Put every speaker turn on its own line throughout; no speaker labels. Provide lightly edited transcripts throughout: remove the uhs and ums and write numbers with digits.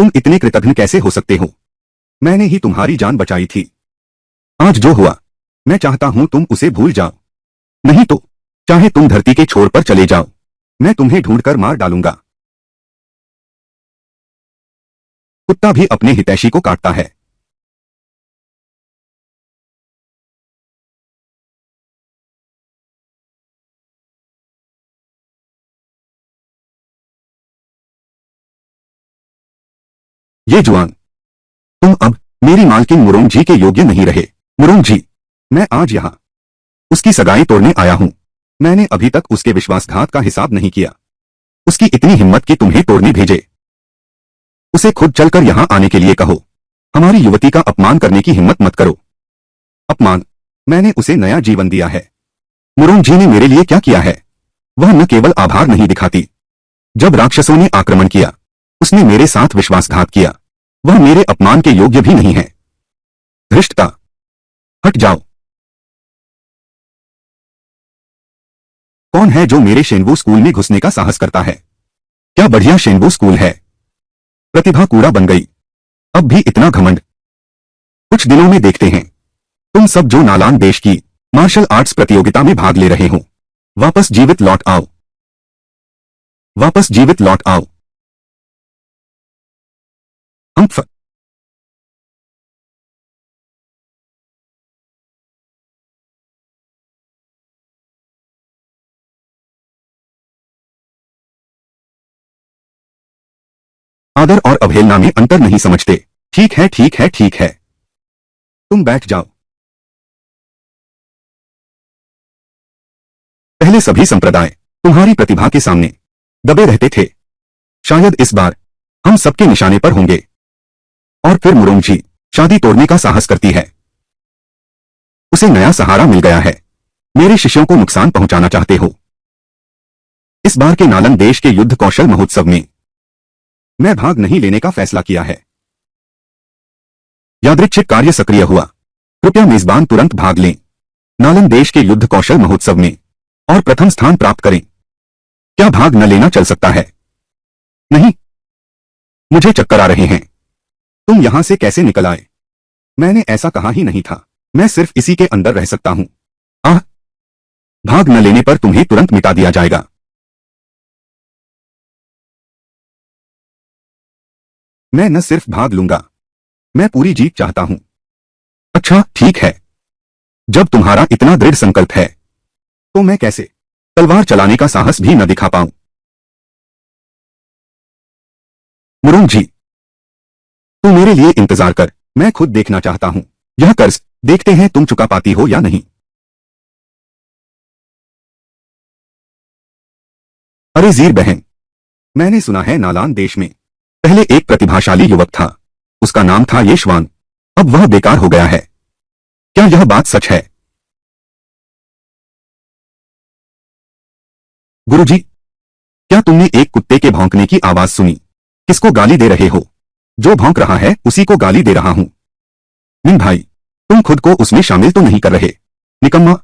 तुम इतने कृतघ्न कैसे हो सकते हो? मैंने ही तुम्हारी जान बचाई थी। आज जो हुआ, मैं चाहता हूं तुम उसे भूल जाओ। नहीं तो चाहे तुम धरती के छोर पर चले जाओ, मैं तुम्हें ढूंढकर मार डालूंगा। कुत्ता भी अपने हितैषी को काटता है। ये जुआन, तुम अब मेरी मालकिन मुरोंग-जी के योग्य नहीं रहे। मुरोंग-जी, मैं आज यहाँ उसकी सगाई तोड़ने आया हूँ। मैंने अभी तक उसके विश्वासघात का हिसाब नहीं किया। उसकी इतनी हिम्मत कि तुम्हें तोड़ने भेजे। उसे खुद चलकर यहाँ आने के लिए कहो। हमारी युवती का अपमान करने की हिम्मत मत करो। अपमान? मैंने उसे नया जीवन दिया है। मुरोंग-जी ने मेरे लिए क्या किया है? वह न केवल आभार नहीं दिखाती। जब राक्षसों ने आक्रमण किया, उसने मेरे साथ विश्वासघात किया। वह मेरे अपमान के योग्य भी नहीं है। धृष्टता, हट जाओ। कौन है जो मेरे शेनवू स्कूल में घुसने का साहस करता है? क्या बढ़िया शेनवू स्कूल है। प्रतिभा कूड़ा बन गई। अब भी इतना घमंड। कुछ दिनों में देखते हैं। तुम सब जो नालान देश की मार्शल आर्ट्स प्रतियोगिता में भाग ले रहे हो, वापस जीवित लौट आओ। वापस जीवित लौट आओ। हम्फ। आदर और अवहेलना में अंतर नहीं समझते। ठीक है, ठीक है, ठीक है। तुम बैठ जाओ। पहले सभी संप्रदाय तुम्हारी प्रतिभा के सामने दबे रहते थे। शायद इस बार हम सबके निशाने पर होंगे। और फिर मुरोंग-जी शादी तोड़ने का साहस करती है। उसे नया सहारा मिल गया है। मेरे शिष्यों को नुकसान पहुंचाना चाहते हो। इस बार के नालन देश के युद्ध कौशल महोत्सव में मैं भाग नहीं लेने का फैसला किया है। यादृच्छिक कार्य सक्रिय हुआ। कृपया मेजबान तुरंत भाग लें नालन देश के युद्ध कौशल महोत्सव में और प्रथम स्थान प्राप्त करें। क्या भाग न लेना चल सकता है? नहीं, मुझे चक्कर आ रहे हैं। तुम यहां से कैसे निकल आए? मैंने ऐसा कहा ही नहीं था। मैं सिर्फ इसी के अंदर रह सकता हूं। आह! भाग न लेने पर तुम्हें तुरंत मिटा दिया जाएगा। मैं न सिर्फ भाग लूंगा, मैं पूरी जीत चाहता हूं। अच्छा, ठीक है। जब तुम्हारा इतना दृढ़ संकल्प है, तो मैं कैसे तलवार चलाने का साहस भी न दिखा पाऊं? मुरोंग-जी, तू मेरे लिए इंतजार कर। मैं खुद देखना चाहता हूं। यह कर्ज देखते हैं तुम चुका पाती हो या नहीं। अरे ज़ीर बहन, मैंने सुना है नालान देश में पहले एक प्रतिभाशाली युवक था। उसका नाम था ये श्वान। अब वह बेकार हो गया है। क्या यह बात सच है? गुरुजी, क्या तुमने एक कुत्ते के भौंकने की आवाज सुनी? किसको गाली दे रहे हो? जो भौंक रहा है उसी को गाली दे रहा हूं। मिन भाई, तुम खुद को उसमें शामिल तो नहीं कर रहे? निकम्मा!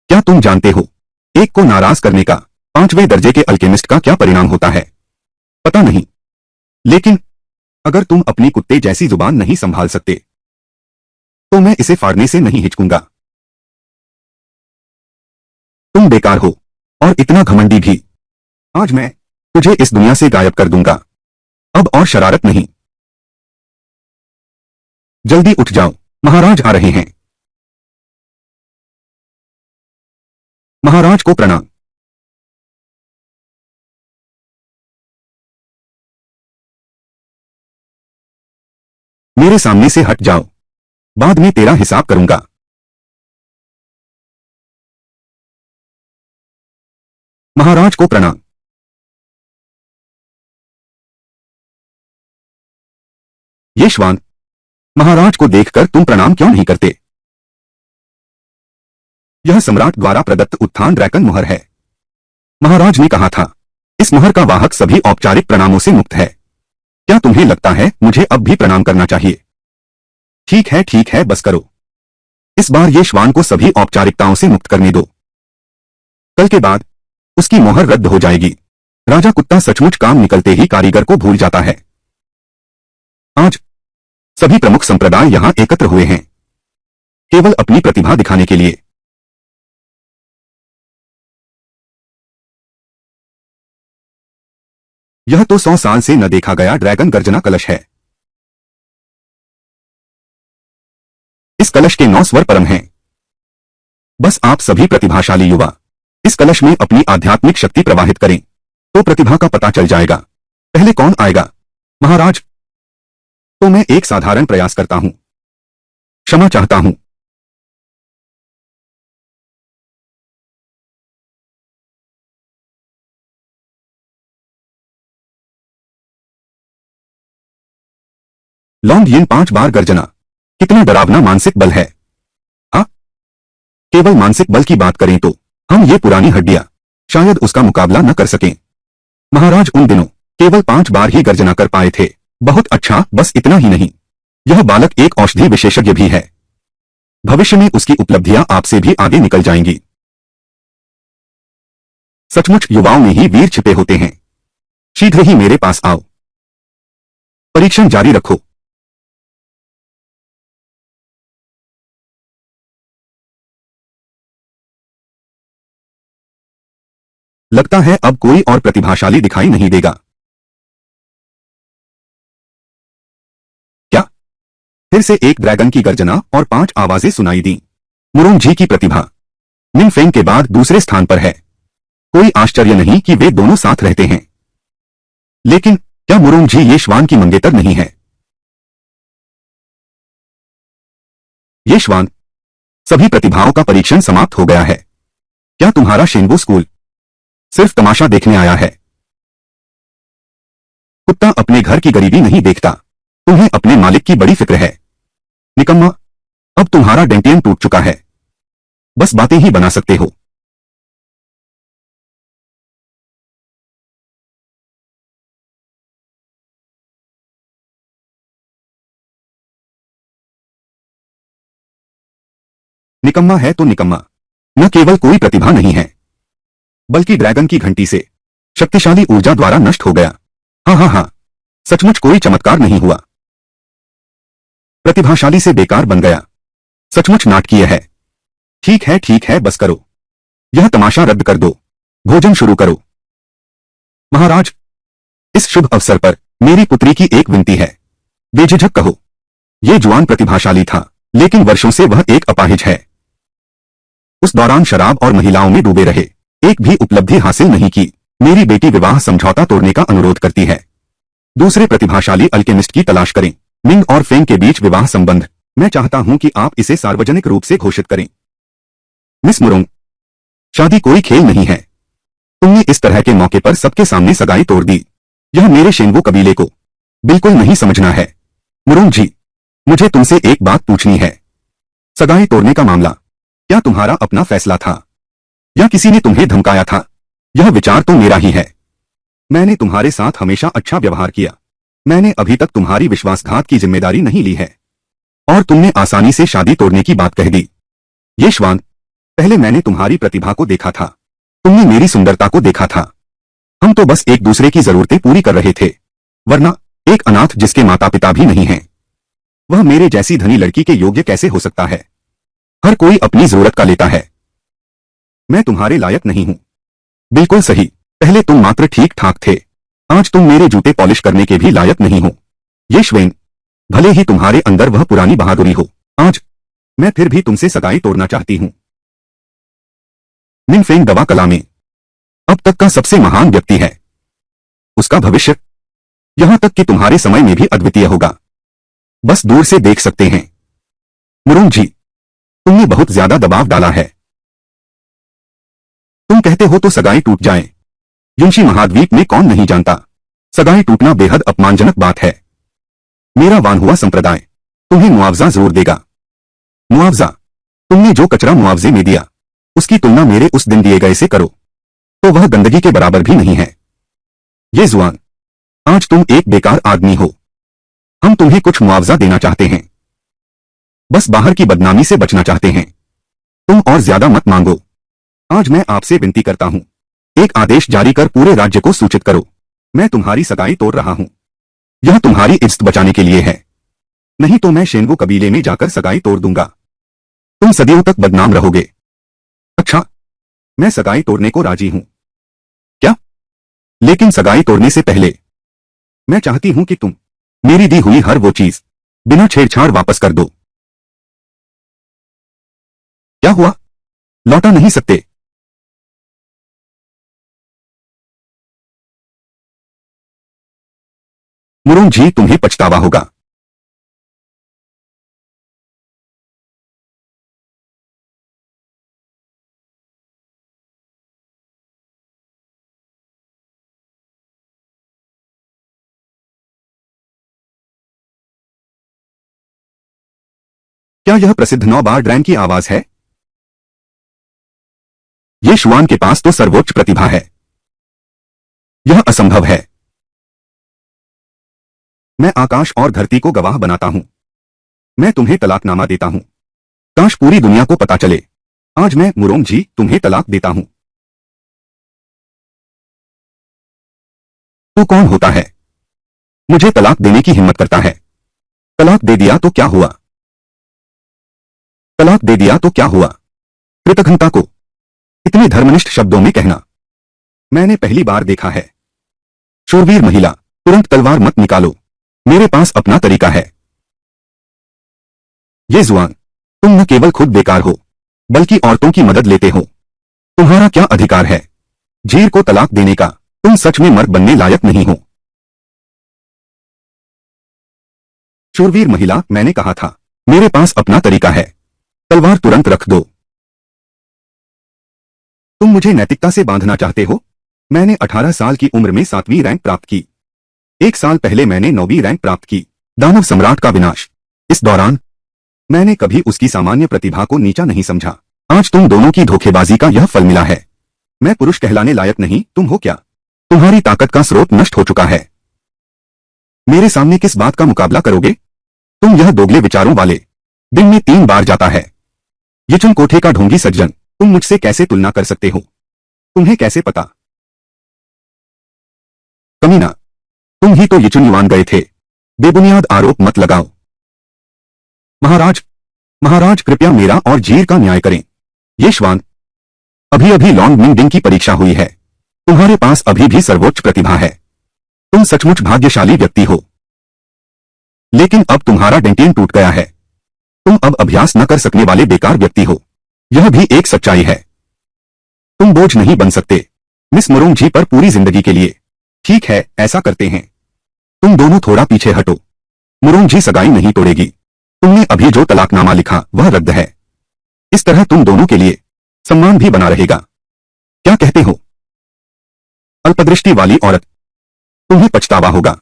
क्या तुम जानते हो एक को नाराज करने का 5वें दर्जे के अल्केमिस्ट का क्या परिणाम होता है? पता नहीं, लेकिन अगर तुम अपनी कुत्ते जैसी जुबान नहीं संभाल सकते, तो मैं इसे फाड़ने से नहीं हिचकूंगा। तुम बेकार हो और इतना घमंडी भी। आज मैं तुझे इस दुनिया से गायब कर दूंगा। अब और शरारत नहीं। जल्दी उठ जाओ, महाराज आ रहे हैं। महाराज को प्रणाम। मेरे सामने से हट जाओ, बाद में तेरा हिसाब करूंगा। महाराज को प्रणाम। ये श्वान, महाराज को देखकर तुम प्रणाम क्यों नहीं करते? यह सम्राट द्वारा प्रदत्त उत्थान ड्रैकन मुहर है। महाराज ने कहा था, इस मुहर का वाहक सभी औपचारिक प्रणामों से मुक्त है। क्या तुम्हें लगता है मुझे अब भी प्रणाम करना चाहिए? ठीक है, बस करो। इस बार ये श्वान को सभी औपचारिकताओं से मुक्त करने दो। कल के बाद उसकी मोहर रद्द हो जाएगी। राजा कुत्ता सचमुच काम निकलते ही कारीगर को भूल जाता है। सभी प्रमुख संप्रदाय यहां एकत्र हुए हैं, केवल अपनी प्रतिभा दिखाने के लिए। यह तो 100 साल से न देखा गया ड्रैगन गर्जना कलश है। इस कलश के 9 स्वर परम हैं। बस आप सभी प्रतिभाशाली युवा इस कलश में अपनी आध्यात्मिक शक्ति प्रवाहित करें, तो प्रतिभा का पता चल जाएगा। पहले कौन आएगा? महाराज, तो मैं एक साधारण प्रयास करता हूं, क्षमा चाहता हूं। लॉन्ग यिन 5 बार गर्जना, कितना डरावना मानसिक बल है। हाँ, केवल मानसिक बल की बात करें तो हम ये पुरानी हड्डियां शायद उसका मुकाबला न कर सकें। महाराज उन दिनों केवल 5 बार ही गर्जना कर पाए थे। बहुत अच्छा, बस इतना ही नहीं, यह बालक एक औषधि विशेषज्ञ भी है। भविष्य में उसकी उपलब्धियां आपसे भी आगे निकल जाएंगी। सचमुच युवाओं में ही वीर छिपे होते हैं। शीघ्र ही मेरे पास आओ। परीक्षण जारी रखो। लगता है अब कोई और प्रतिभाशाली दिखाई नहीं देगा। क्या? फिर से एक ड्रैगन की गर्जना और 5 आवाजें सुनाई दी। मुरोंग जी की प्रतिभा मिन फेंग के बाद दूसरे स्थान पर है। कोई आश्चर्य नहीं कि वे दोनों साथ रहते हैं। लेकिन क्या मुरोंग जी ये श्वान की मंगेतर नहीं है? ये श्वान, सभी प्रतिभाओं का परीक्षण समाप्त हो गया है। क्या तुम्हारा शेनबू स्कूल सिर्फ तमाशा देखने आया है? कुत्ता अपने घर की गरीबी नहीं देखता, तुम्हें अपने मालिक की बड़ी फिक्र है। निकम्मा, अब तुम्हारा डेंटियन टूट चुका है, बस बातें ही बना सकते हो। निकम्मा है तो निकम्मा। न केवल कोई प्रतिभा नहीं है, बल्कि ड्रैगन की घंटी से शक्तिशाली ऊर्जा द्वारा नष्ट हो गया। हाँ हाँ हाँ, सचमुच कोई चमत्कार नहीं हुआ। प्रतिभाशाली से बेकार बन गया। सचमुच नाटकीय है। ठीक है, बस करो। यह तमाशा रद्द कर दो। भोजन शुरू करो। महाराज, इस शुभ अवसर पर मेरी पुत्री की एक विनती है। बेझिझक कहो। ये जुआन प्रतिभाशाली था, लेकिन वर्षों से वह एक अपाहिज है। उस दौरान शराब और महिलाओं में डूबे रहे, एक भी उपलब्धि हासिल नहीं की। मेरी बेटी विवाह समझौता तोड़ने का अनुरोध करती है। दूसरे प्रतिभाशाली अल्केमिस्ट की तलाश करें। मिंग और फेंग के बीच विवाह संबंध। मैं चाहता हूं कि आप इसे सार्वजनिक रूप से घोषित करें। मिस मुरोंग, शादी कोई खेल नहीं है। तुमने इस तरह के मौके पर सबके सामने सगाई तोड़ दी। यह मेरे शेनवू कबीले को बिल्कुल नहीं समझना है। मुरोंग जी, मुझे तुमसे एक बात पूछनी है। सगाई तोड़ने का मामला क्या तुम्हारा अपना फैसला था, या किसी ने तुम्हें धमकाया था? यह विचार तो मेरा ही है। मैंने तुम्हारे साथ हमेशा अच्छा व्यवहार किया। मैंने अभी तक तुम्हारी विश्वासघात की जिम्मेदारी नहीं ली है, और तुमने आसानी से शादी तोड़ने की बात कह दी। ये श्वान, पहले मैंने तुम्हारी प्रतिभा को देखा था, तुमने मेरी सुंदरता को देखा था। हम तो बस एक दूसरे की जरूरतें पूरी कर रहे थे। वरना एक अनाथ जिसके माता पिता भी नहीं हैं, वह मेरे जैसी धनी लड़की के योग्य कैसे हो सकता है? हर कोई अपनी जरूरत का लेता है। मैं तुम्हारे लायक नहीं हूं। बिल्कुल सही, पहले तुम मात्र ठीक ठाक थे, आज तुम मेरे जूते पॉलिश करने के भी लायक नहीं हो। ये श्वेन, भले ही तुम्हारे अंदर वह पुरानी बहादुरी हो, आज मैं फिर भी तुमसे सगाई तोड़ना चाहती हूं। मिन फेंग दवा कला में अब तक का सबसे महान व्यक्ति है। उसका भविष्य यहां तक कि तुम्हारे समय में भी अद्वितीय होगा। बस दूर से देख सकते हैं। मुरोंग जी, तुमने बहुत ज्यादा दबाव डाला है। तुम कहते हो तो सगाई टूट जाए। युनशी महाद्वीप में कौन नहीं जानता, सगाई टूटना बेहद अपमानजनक बात है। मेरा वानहुआ संप्रदाय तुम्हें मुआवजा जरूर देगा। मुआवजा? तुमने जो कचरा मुआवजे में दिया, उसकी तुलना मेरे उस दिन दिए गए से करो, तो वह गंदगी के बराबर भी नहीं है। ये जुआन, आज तुम एक बेकार आदमी हो। हम तुम्हें कुछ मुआवजा देना चाहते हैं। बस बाहर की बदनामी से बचना चाहते हैं। तुम और ज्यादा मत मांगो। आज मैं आपसे विनती करता हूं, एक आदेश जारी कर पूरे राज्य को सूचित करो। मैं तुम्हारी सगाई तोड़ रहा हूं। यह तुम्हारी इज्जत बचाने के लिए है। नहीं तो मैं शेनवू कबीले में जाकर सगाई तोड़ दूंगा। तुम सदियों तक बदनाम रहोगे। अच्छा, मैं सगाई तोड़ने को राजी हूं। क्या? लेकिन सगाई तोड़ने से पहले मैं चाहती हूं कि तुम मेरी दी हुई हर वो चीज बिना छेड़छाड़ वापस कर दो। क्या हुआ? लौटा नहीं सकते? मुरोंग जी, तुम्हें पछतावा होगा। क्या यह प्रसिद्ध 9 बार ड्रैन की आवाज है? ये शुआन के पास तो सर्वोच्च प्रतिभा है। यह असंभव है। मैं आकाश और धरती को गवाह बनाता हूं। मैं तुम्हें तलाकनामा देता हूं। काश पूरी दुनिया को पता चले। आज मैं मुरोंग जी तुम्हें तलाक देता हूं। तू कौन होता है? मुझे तलाक देने की हिम्मत करता है? तलाक दे दिया तो क्या हुआ? तलाक दे दिया तो क्या हुआ? कृतघ्नता को इतने धर्मनिष्ठ शब्दों में कहना मैंने पहली बार देखा है। शूरवीर महिला, तुरंत तलवार मत निकालो। मेरे पास अपना तरीका है। ये जुआन, तुम न केवल खुद बेकार हो बल्कि औरतों की मदद लेते हो। तुम्हारा क्या अधिकार है जीर को तलाक देने का? तुम सच में मर्द बनने लायक नहीं हो। शूरवीर महिला, मैंने कहा था मेरे पास अपना तरीका है। तलवार तुरंत रख दो। तुम मुझे नैतिकता से बांधना चाहते हो? मैंने 18 साल की उम्र में 7वीं रैंक प्राप्त की। 1 साल पहले मैंने 9वीं रैंक प्राप्त की। दानव सम्राट का विनाश। इस दौरान मैंने कभी उसकी सामान्य प्रतिभा को नीचा नहीं समझा। आज तुम दोनों की धोखेबाजी का यह फल मिला है। मैं पुरुष कहलाने लायक नहीं, तुम हो क्या? तुम्हारी ताकत का स्रोत नष्ट हो चुका है। मेरे सामने किस बात का मुकाबला करोगे? तुम यह दोगले विचारों वाले। दिन में 3 बार जाता है। यिचुन कोठे का ढोंगी सज्जन, तुम मुझसे कैसे तुलना कर सकते हो? तुम्हें कैसे पता? कमीना, तुम ही तो यिचुन युआन गए थे। बेबुनियाद आरोप मत लगाओ। महाराज, महाराज कृपया मेरा और जीर का न्याय करें। ये श्वान, अभी अभी लॉन्ग मिंगडिंग की परीक्षा हुई है। तुम्हारे पास अभी भी सर्वोच्च प्रतिभा है। तुम सचमुच भाग्यशाली व्यक्ति हो। लेकिन अब तुम्हारा डेंटिन टूट गया है। तुम अब अभ्यास न कर सकने वाले बेकार व्यक्ति हो। यह भी एक सच्चाई है। तुम बोझ नहीं बन सकते मिस मुरोंग जी पर पूरी जिंदगी के लिए। ठीक है, ऐसा करते हैं। तुम दोनों थोड़ा पीछे हटो। मुरोंग जी सगाई नहीं तोड़ेगी। तुमने अभी जो तलाकनामा लिखा वह रद्द है। इस तरह तुम दोनों के लिए सम्मान भी बना रहेगा। क्या कहते हो? अल्पदृष्टि वाली औरत, तुम्हें पछतावा होगा।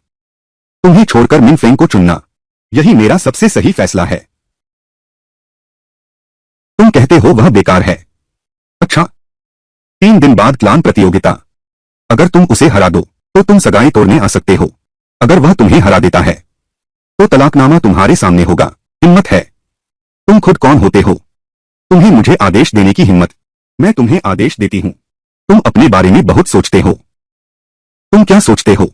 तुम्हें छोड़कर मिन फेंग को चुनना, यही मेरा सबसे सही फैसला है। तुम कहते हो वह बेकार है। अच्छा, 3 दिन बाद क्लान प्रतियोगिता। अगर तुम उसे हरा दो तो तुम सगाई तोड़ने आ सकते हो। अगर वह तुम्हें हरा देता है तो तलाकनामा तुम्हारे सामने होगा। हिम्मत है? तुम खुद कौन होते हो? तुम्हें मुझे आदेश देने की हिम्मत? मैं तुम्हें आदेश देती हूं। तुम अपने बारे में बहुत सोचते हो। तुम क्या सोचते हो?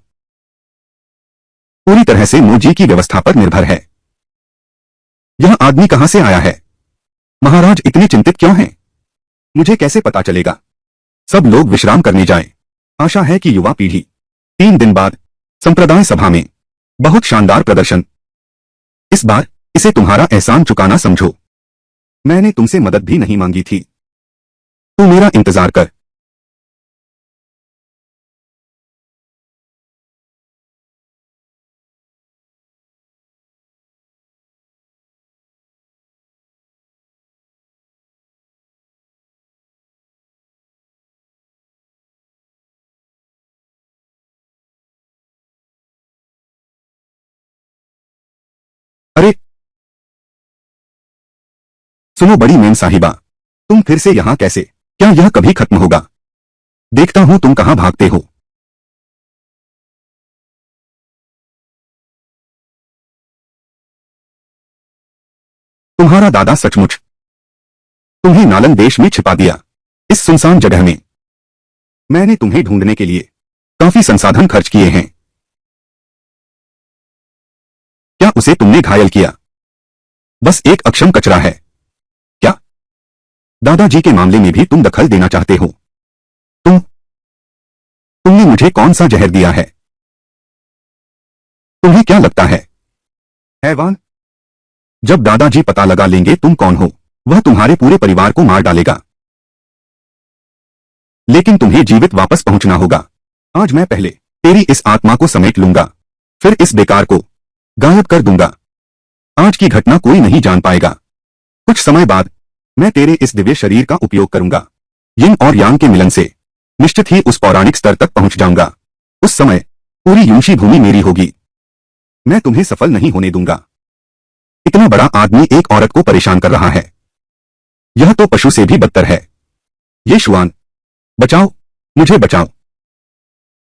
पूरी तरह से मोजी की व्यवस्था पर निर्भर है। यह आदमी कहां से आया है? महाराज इतने चिंतित क्यों हैं? मुझे कैसे पता चलेगा? सब लोग विश्राम करने जाएं। आशा है कि युवा पीढ़ी 3 दिन बाद संप्रदाय सभा में बहुत शानदार प्रदर्शन। इस बार इसे तुम्हारा एहसान चुकाना समझो। मैंने तुमसे मदद भी नहीं मांगी थी। तू मेरा इंतजार कर। अरे सुनो बड़ी मेम साहिबा, तुम फिर से यहां कैसे? क्या यह कभी खत्म होगा? देखता हूं तुम कहां भागते हो। तुम्हारा दादा सचमुच तुम्हें नालन देश में छिपा दिया, इस सुनसान जगह में। मैंने तुम्हें ढूंढने के लिए काफी संसाधन खर्च किए हैं। क्या उसे तुमने घायल किया? बस एक अक्षम कचरा है। क्या दादाजी के मामले में भी तुम दखल देना चाहते हो? तुमने मुझे कौन सा जहर दिया है? तुम्हें क्या लगता है, हैवान? जब दादाजी पता लगा लेंगे तुम कौन हो, वह तुम्हारे पूरे परिवार को मार डालेगा। लेकिन तुम्हें जीवित वापस पहुंचना होगा। आज मैं पहले तेरी इस आत्मा को समेट लूंगा, फिर इस बेकार को गायब कर दूंगा। आज की घटना कोई नहीं जान पाएगा। कुछ समय बाद मैं तेरे इस दिव्य शरीर का उपयोग करूंगा। यिन और यांग के मिलन से निश्चित ही उस पौराणिक स्तर तक पहुंच जाऊंगा। उस समय पूरी यूंशी भूमि मेरी होगी। मैं तुम्हें सफल नहीं होने दूंगा। इतना बड़ा आदमी एक औरत को परेशान कर रहा है। यह तो पशु से भी बदतर है। ये शुआन, बचाओ, मुझे बचाओ।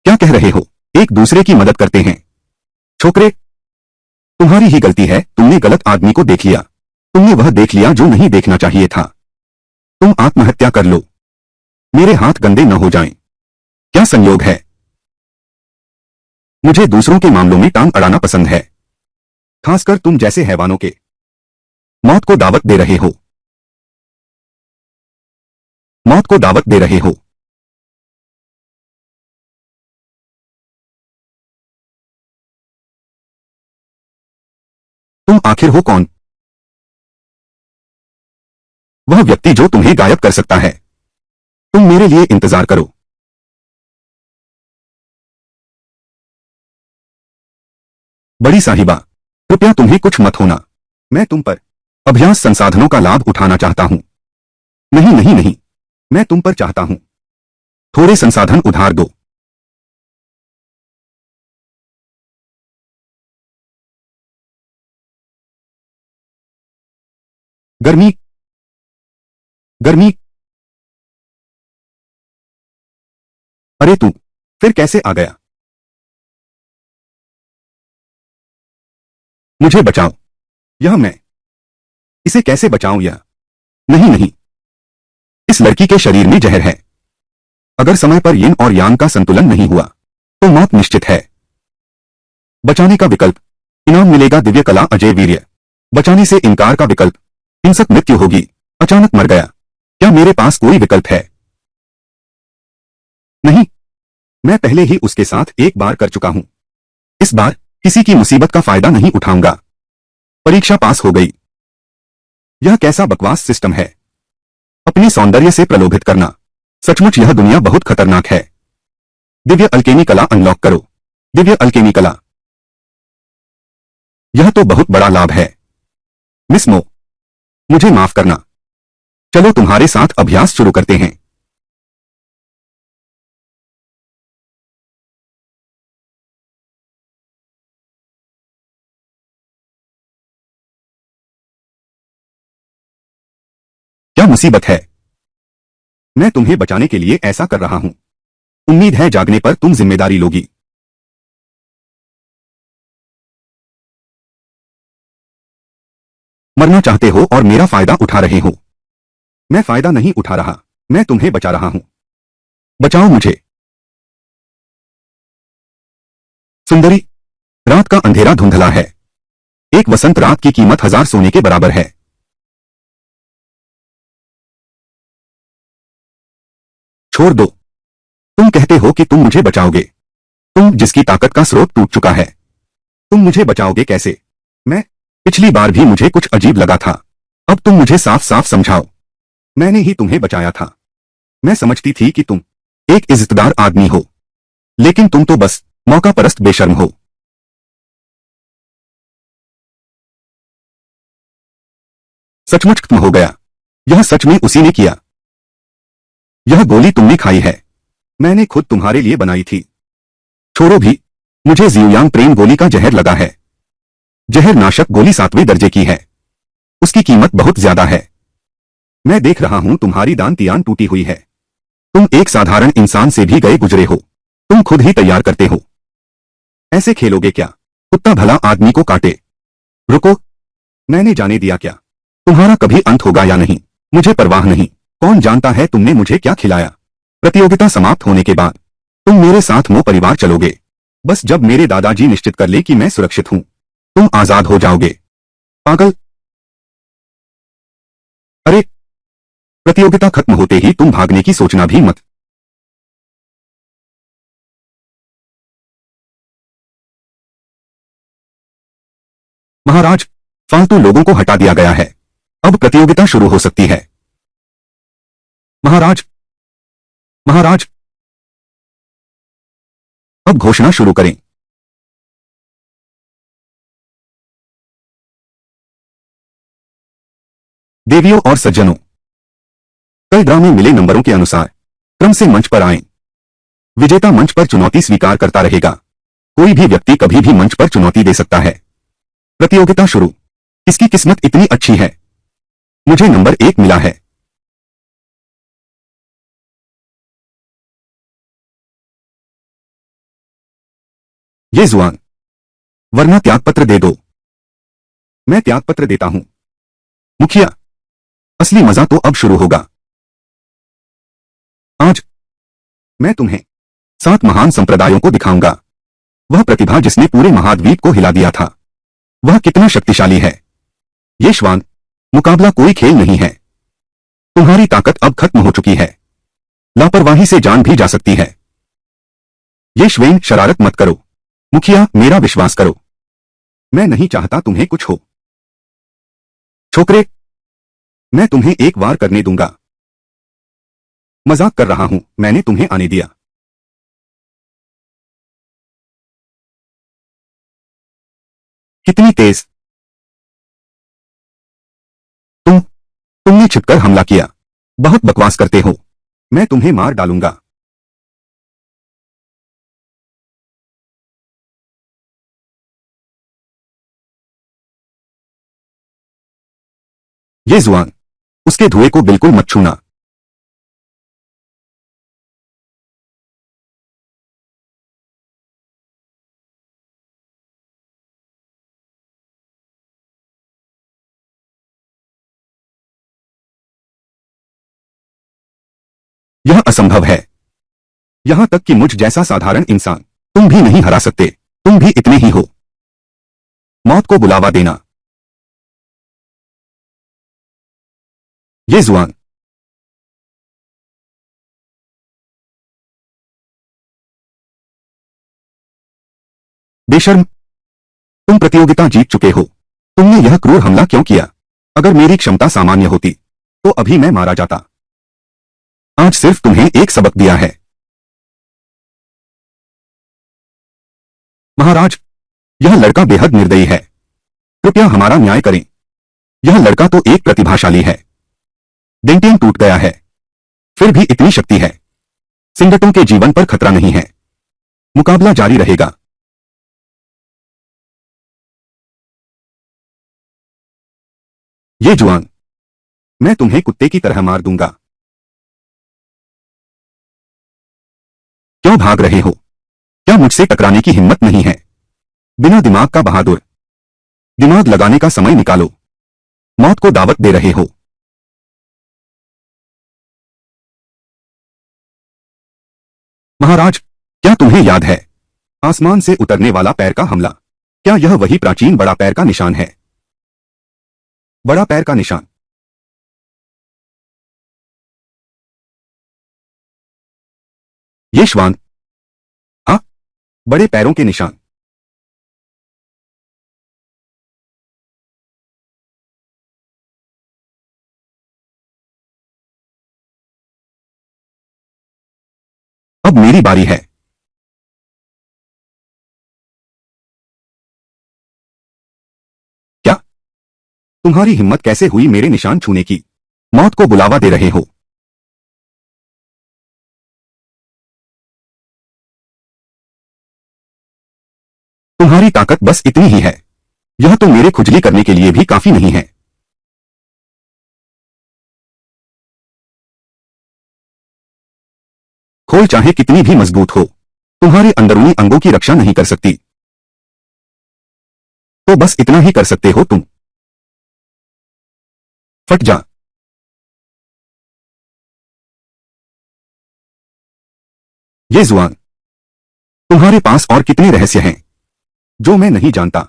क्या कह रहे हो? एक दूसरे की मदद करते हैं। छोकरे, तुम्हारी ही गलती है। तुमने गलत आदमी को देख लिया। तुमने वह देख लिया जो नहीं देखना चाहिए था। तुम आत्महत्या कर लो, मेरे हाथ गंदे न हो जाएं। क्या संयोग है। मुझे दूसरों के मामलों में टांग अड़ाना पसंद है, खासकर तुम जैसे हैवानों के। मौत को दावत दे रहे हो। मौत को दावत दे रहे हो। तुम आखिर हो कौन? वह व्यक्ति जो तुम्हें गायब कर सकता है। तुम मेरे लिए इंतजार करो। बड़ी साहिबा, कृपया तुम्हें कुछ मत होना। मैं तुम पर अभ्यास संसाधनों का लाभ उठाना चाहता हूं। नहीं नहीं नहीं, मैं तुम पर चाहता हूं थोड़े संसाधन उधार दो। गर्मी, गर्मी। अरे तू फिर कैसे आ गया? मुझे बचाओ। यह मैं इसे कैसे बचाऊं? यह नहीं नहीं, इस लड़की के शरीर में जहर है। अगर समय पर यिन और यांग का संतुलन नहीं हुआ तो मौत निश्चित है। बचाने का विकल्प, इनाम मिलेगा दिव्य कला अजय वीर्य। बचाने से इनकार का विकल्प, हिंसक मृत्यु होगी। अचानक मर गया। क्या मेरे पास कोई विकल्प है? नहीं, मैं पहले ही उसके साथ एक बार कर चुका हूं। इस बार किसी की मुसीबत का फायदा नहीं उठाऊंगा। परीक्षा पास हो गई। यह कैसा बकवास सिस्टम है? अपने सौंदर्य से प्रलोभित करना। सचमुच यह दुनिया बहुत खतरनाक है। दिव्य अल्केमी कला अनलॉक करो। दिव्य अल्केमी कला, यह तो बहुत बड़ा लाभ है। मिस मो, मुझे माफ करना। चलो तुम्हारे साथ अभ्यास शुरू करते हैं। क्या मुसीबत है? मैं तुम्हें बचाने के लिए ऐसा कर रहा हूं। उम्मीद है जागने पर तुम जिम्मेदारी लोगी। मरना चाहते हो और मेरा फायदा उठा रहे हो। मैं फायदा नहीं उठा रहा, मैं तुम्हें बचा रहा हूं। बचाओ मुझे। सुंदरी, रात का अंधेरा धुंधला है। एक वसंत रात की कीमत 1000 सोने के बराबर है। छोड़ दो। तुम कहते हो कि तुम मुझे बचाओगे। तुम जिसकी ताकत का स्रोत टूट चुका है। तुम मुझे बचाओगे कैसे? मैं पिछली बार भी मुझे कुछ अजीब लगा था। अब तुम मुझे साफ साफ समझाओ। मैंने ही तुम्हें बचाया था। मैं समझती थी कि तुम एक इज्जतदार आदमी हो, लेकिन तुम तो बस मौका परस्त बेशर्म हो। सचमुच खत्म हो गया। यह सच में उसी ने किया। यह गोली तुमने खाई है। मैंने खुद तुम्हारे लिए बनाई थी। छोड़ो भी, मुझे जियुयांग प्रेम गोली का जहर लगा है। जहर नाशक गोली 7वें दर्जे की है। उसकी कीमत बहुत ज्यादा है। मैं देख रहा हूं तुम्हारी दान तियान टूटी हुई है। तुम एक साधारण इंसान से भी गए गुजरे हो। तुम खुद ही तैयार करते हो। ऐसे खेलोगे क्या? कुत्ता भला आदमी को काटे। रुको, मैंने जाने दिया क्या? तुम्हारा कभी अंत होगा या नहीं, मुझे परवाह नहीं। कौन जानता है तुमने मुझे क्या खिलाया? प्रतियोगिता समाप्त होने के बाद तुम मेरे साथ मो परिवार चलोगे। बस जब मेरे दादाजी निश्चित कर ले कि मैं सुरक्षित हूं, तुम आजाद हो जाओगे। पागल। अरे, प्रतियोगिता खत्म होते ही तुम भागने की सोचना भी मत। महाराज, फालतू लोगों को हटा दिया गया है। अब प्रतियोगिता शुरू हो सकती है। महाराज, महाराज, अब घोषणा शुरू करें। देवियों और सज्जनों, कल ड्रा में मिले नंबरों के अनुसार क्रम से मंच पर आएं। विजेता मंच पर चुनौती स्वीकार करता रहेगा। कोई भी व्यक्ति कभी भी मंच पर चुनौती दे सकता है। प्रतियोगिता शुरू। किसकी किस्मत इतनी अच्छी है? मुझे नंबर 1 मिला है। ये जुआन, वरना त्यागपत्र दे दो। मैं त्यागपत्र देता हूं। मुखिया, असली मजा तो अब शुरू होगा। आज मैं तुम्हें 7 महान संप्रदायों को दिखाऊंगा। वह प्रतिभा जिसने पूरे महाद्वीप को हिला दिया था, वह कितना शक्तिशाली है। ये श्वान, मुकाबला कोई खेल नहीं है। तुम्हारी ताकत अब खत्म हो चुकी है। लापरवाही से जान भी जा सकती है। ये श्वेन, शरारत मत करो। मुखिया, मेरा विश्वास करो। मैं नहीं चाहता तुम्हें कुछ हो। छोकरे, मैं तुम्हें एक वार करने दूंगा। मजाक कर रहा हूं, मैंने तुम्हें आने दिया। कितनी तेज! तुमने छिपकर हमला किया। बहुत बकवास करते हो। मैं तुम्हें मार डालूंगा। ये जुआन, उसके धुएं को बिल्कुल मत छूना। यह असंभव है। यहां तक कि मुझ जैसा साधारण इंसान तुम भी नहीं हरा सकते। तुम भी इतने ही हो। मौत को बुलावा देना। ये जुआन, बेशर्म, तुम प्रतियोगिता जीत चुके हो। तुमने यह क्रूर हमला क्यों किया? अगर मेरी क्षमता सामान्य होती तो अभी मैं मारा जाता। आज सिर्फ तुम्हें एक सबक दिया है। महाराज, यह लड़का बेहद निर्दयी है। कृपया हमारा न्याय करें। यह लड़का तो एक प्रतिभाशाली है। डेंटियम टूट गया है, फिर भी इतनी शक्ति है। सिंगटों के जीवन पर खतरा नहीं है। मुकाबला जारी रहेगा। ये जुआन, मैं तुम्हें कुत्ते की तरह मार दूंगा। क्यों भाग रहे हो? क्या मुझसे टकराने की हिम्मत नहीं है? बिना दिमाग का बहादुर। दिमाग लगाने का समय निकालो। मौत को दावत दे रहे हो। महाराज, क्या तुम्हें याद है आसमान से उतरने वाला पैर का हमला? क्या यह वही प्राचीन बड़ा पैर का निशान है? बड़ा पैर का निशान। ये श्वान। हाँ, बड़े पैरों के निशान। अब मेरी बारी है। क्या तुम्हारी हिम्मत कैसे हुई मेरे निशान छूने की? मौत को बुलावा दे रहे हो। तुम्हारी ताकत बस इतनी ही है। यह तो मेरे खुजली करने के लिए भी काफी नहीं है। खोल चाहे कितनी भी मजबूत हो, तुम्हारे अंदरूनी अंगों की रक्षा नहीं कर सकती। तो बस इतना ही कर सकते हो तुम। फट जा। ये जुआन, तुम्हारे पास और कितने रहस्य हैं जो मैं नहीं जानता?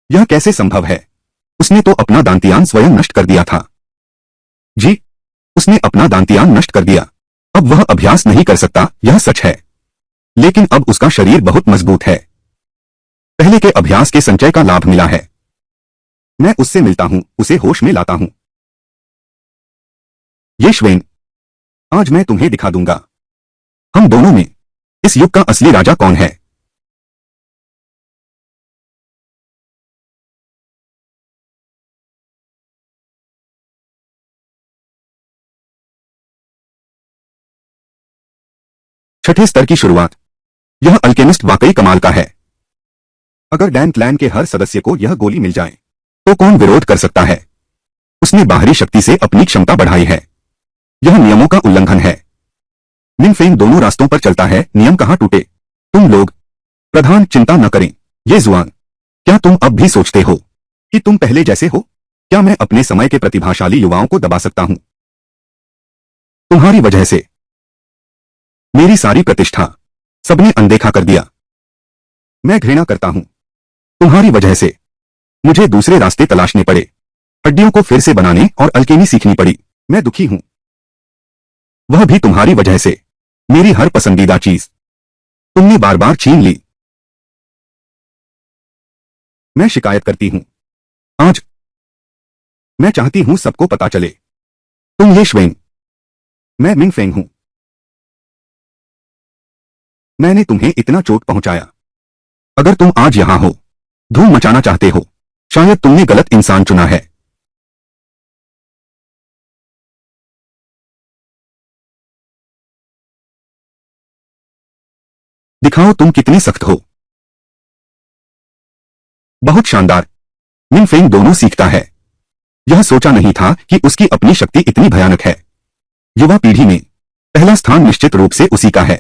यह कैसे संभव है? उसने तो अपना दांतियान स्वयं नष्ट कर दिया था। जी, उसने अपना दांतियान नष्ट कर दिया। अब वह अभ्यास नहीं कर सकता, यह सच है। लेकिन अब उसका शरीर बहुत मजबूत है। पहले के अभ्यास के संचय का लाभ मिला है। मैं उससे मिलता हूं, उसे होश में लाता हूं। ये श्वेन, आज मैं तुम्हें दिखा दूंगा, हम दोनों में इस युग का असली राजा कौन है। छठे स्तर की शुरुआत। यह अल्केमिस्ट वाकई कमाल का है। अगर डैन क्लैन के हर सदस्य को यह गोली मिल जाए तो कौन विरोध कर सकता है? उसने बाहरी शक्ति से अपनी क्षमता बढ़ाई है। यह नियमों का उल्लंघन है। मिन फेंग दोनों रास्तों पर चलता है, नियम कहां टूटे। तुम लोग प्रधान चिंता न करें। ये जुआन, क्या तुम अब भी सोचते हो कि तुम पहले जैसे हो? क्या मैं अपने समय के प्रतिभाशाली युवाओं को दबा सकता हूं? तुम्हारी वजह से मेरी सारी प्रतिष्ठा सबने अनदेखा कर दिया। मैं घृणा करता हूं। तुम्हारी वजह से मुझे दूसरे रास्ते तलाशने पड़े, हड्डियों को फिर से बनाने और अल्केमी सीखनी पड़ी। मैं दुखी हूं। वह भी तुम्हारी वजह से। मेरी हर पसंदीदा चीज तुमने बार बार छीन ली। मैं शिकायत करती हूं। आज मैं चाहती हूं सबको पता चले, तुम ये श्वेन, मैं मिंग फेंग हूं। मैंने तुम्हें इतना चोट पहुंचाया। अगर तुम आज यहां हो, धूम मचाना चाहते हो, शायद तुमने गलत इंसान चुना है। दिखाओ तुम कितने सख्त हो। बहुत शानदार। मिंग फेंग दोनों सीखता है। यह सोचा नहीं था कि उसकी अपनी शक्ति इतनी भयानक है। युवा पीढ़ी में पहला स्थान निश्चित रूप से उसी का है।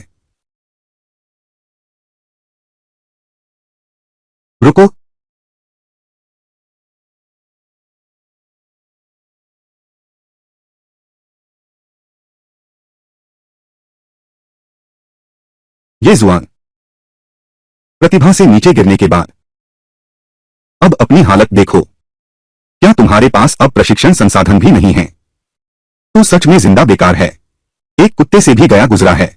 रुको, ये जुआन प्रतिभा से नीचे गिरने के बाद अब अपनी हालत देखो। क्या तुम्हारे पास अब प्रशिक्षण संसाधन भी नहीं है? तो सच में जिंदा बेकार है। एक कुत्ते से भी गया गुजरा है।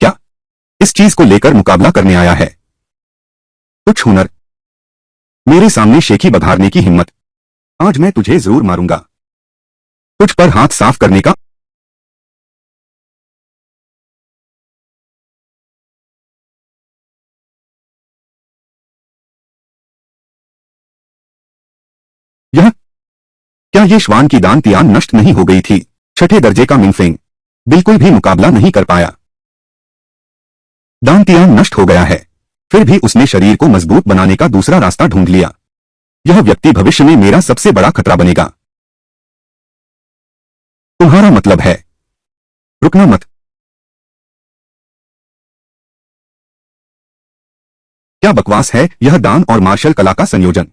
क्या इस चीज को लेकर मुकाबला करने आया है? तुच्छ हुनर, मेरे सामने शेखी बघारने की हिम्मत। आज मैं तुझे जरूर मारूंगा। तुझ पर हाथ साफ करने का। यह क्या ये श्वान की दान तियान नष्ट नहीं हो गई थी? छठे दर्जे का मिंगफेंग बिल्कुल भी मुकाबला नहीं कर पाया। दान तियान नष्ट हो गया है, फिर भी उसने शरीर को मजबूत बनाने का दूसरा रास्ता ढूंढ लिया। यह व्यक्ति भविष्य में मेरा सबसे बड़ा खतरा बनेगा। तुम्हारा मतलब है? रुकना मत। क्या बकवास है यह दान और मार्शल कला का संयोजन।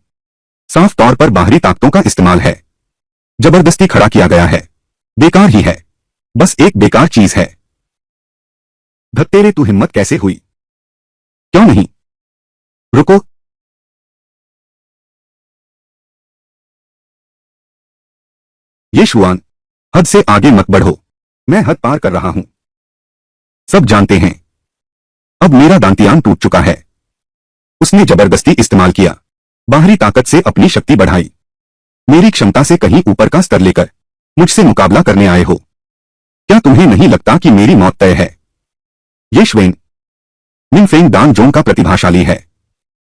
साफ तौर पर बाहरी ताकतों का इस्तेमाल है। जबरदस्ती खड़ा किया गया है। बेकार ही है। बस एक बेकार चीज है। धत्तेरे, तू हिम्मत कैसे हुई? क्यों नहीं? रुको, ये शुआन, हद से आगे मत बढ़ो। मैं हद पार कर रहा हूं। सब जानते हैं। अब मेरा दांतियान टूट चुका है। उसने जबरदस्ती इस्तेमाल किया। बाहरी ताकत से अपनी शक्ति बढ़ाई। मेरी क्षमता से कहीं ऊपर का स्तर लेकर मुझसे मुकाबला करने आए हो। क्या तुम्हें नहीं लगता कि मेरी मौत तय है? ये श्वेन, मिंगफेंग दान जोंग का प्रतिभाशाली है।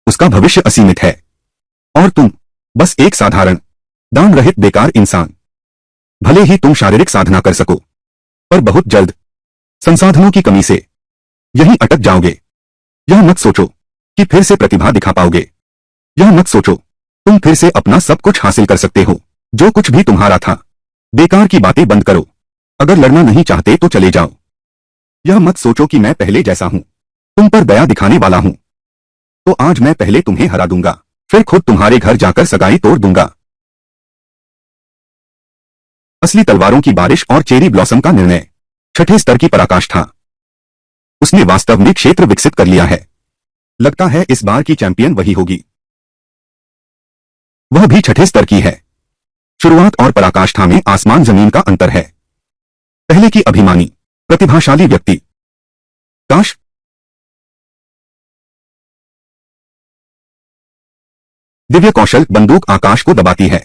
उसका भविष्य असीमित है। और तुम बस एक साधारण दान रहित बेकार इंसान। भले ही तुम शारीरिक साधना कर सको, पर बहुत जल्द संसाधनों की कमी से यहीं अटक जाओगे। यह मत सोचो कि फिर से प्रतिभा दिखा पाओगे। यह मत सोचो तुम फिर से अपना सब कुछ हासिल कर सकते हो। जो कुछ भी तुम्हारा था। बेकार की बातें बंद करो। अगर लड़ना नहीं चाहते तो चले जाओ। यह मत सोचो कि मैं पहले जैसा हूं, तुम पर दया दिखाने वाला हूं। तो आज मैं पहले तुम्हें हरा दूंगा, फिर खुद तुम्हारे घर जाकर सगाई तोड़ दूंगा। असली तलवारों की बारिश और चेरी ब्लॉसम का निर्णय छठे स्तर की पराकाष्ठा। उसने वास्तव में क्षेत्र विकसित कर लिया है। लगता है इस बार की चैंपियन वही होगी, वह भी छठे स्तर की है। शुरुआत और पराकाष्ठा में आसमान जमीन का अंतर है। पहले की अभिमानी, प्रतिभाशाली व्यक्ति। काश दिव्य कौशल बंदूक आकाश को दबाती है।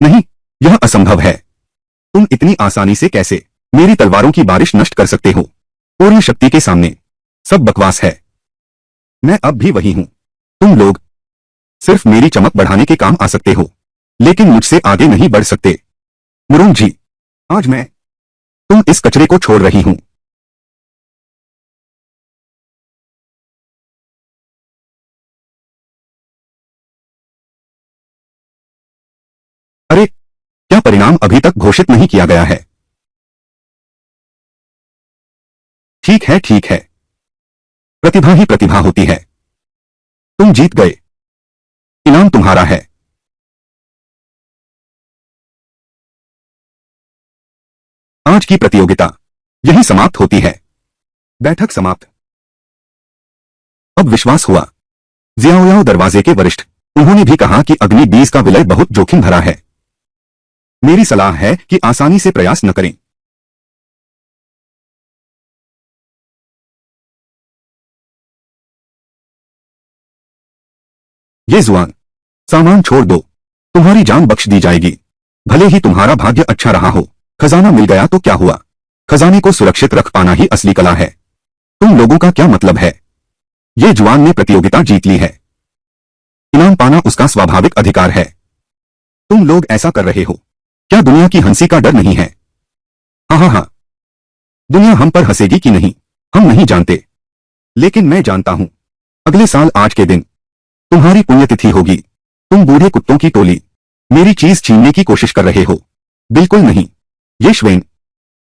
नहीं, यह असंभव है। तुम इतनी आसानी से कैसे मेरी तलवारों की बारिश नष्ट कर सकते हो? पूर्ण शक्ति के सामने सब बकवास है। मैं अब भी वही हूं। तुम लोग सिर्फ मेरी चमक बढ़ाने के काम आ सकते हो, लेकिन मुझसे आगे नहीं बढ़ सकते। मुरुंग जी, आज मैं तुम इस कचरे को छोड़ रही हूं। अरे, क्या परिणाम अभी तक घोषित नहीं किया गया है? ठीक है ठीक है, प्रतिभा ही प्रतिभा होती है। तुम जीत गए, इनाम तुम्हारा है। आज की प्रतियोगिता यही समाप्त होती है। बैठक समाप्त। अब विश्वास हुआ। जियाओयाओ दरवाजे के वरिष्ठ, उन्होंने भी कहा कि अग्नि 20 का विलय बहुत जोखिम भरा है। मेरी सलाह है कि आसानी से प्रयास न करें। ये जुआन, सामान छोड़ दो, तुम्हारी जान बख्श दी जाएगी। भले ही तुम्हारा भाग्य अच्छा रहा हो, खजाना मिल गया तो क्या हुआ? खजाने को सुरक्षित रख पाना ही असली कला है। तुम लोगों का क्या मतलब है? ये जुआन ने प्रतियोगिता जीत ली है, इनाम पाना उसका स्वाभाविक अधिकार है। तुम लोग ऐसा कर रहे हो, क्या दुनिया की हंसी का डर नहीं है? हाँ हाँ हाँ, दुनिया हम पर हंसेगी कि नहीं, हम नहीं जानते, लेकिन मैं जानता हूं। अगले साल आज के दिन तुम्हारी पुण्यतिथि होगी। तुम बूढ़े कुत्तों की टोली मेरी चीज छीनने की कोशिश कर रहे हो। बिल्कुल नहीं। ये श्वेन,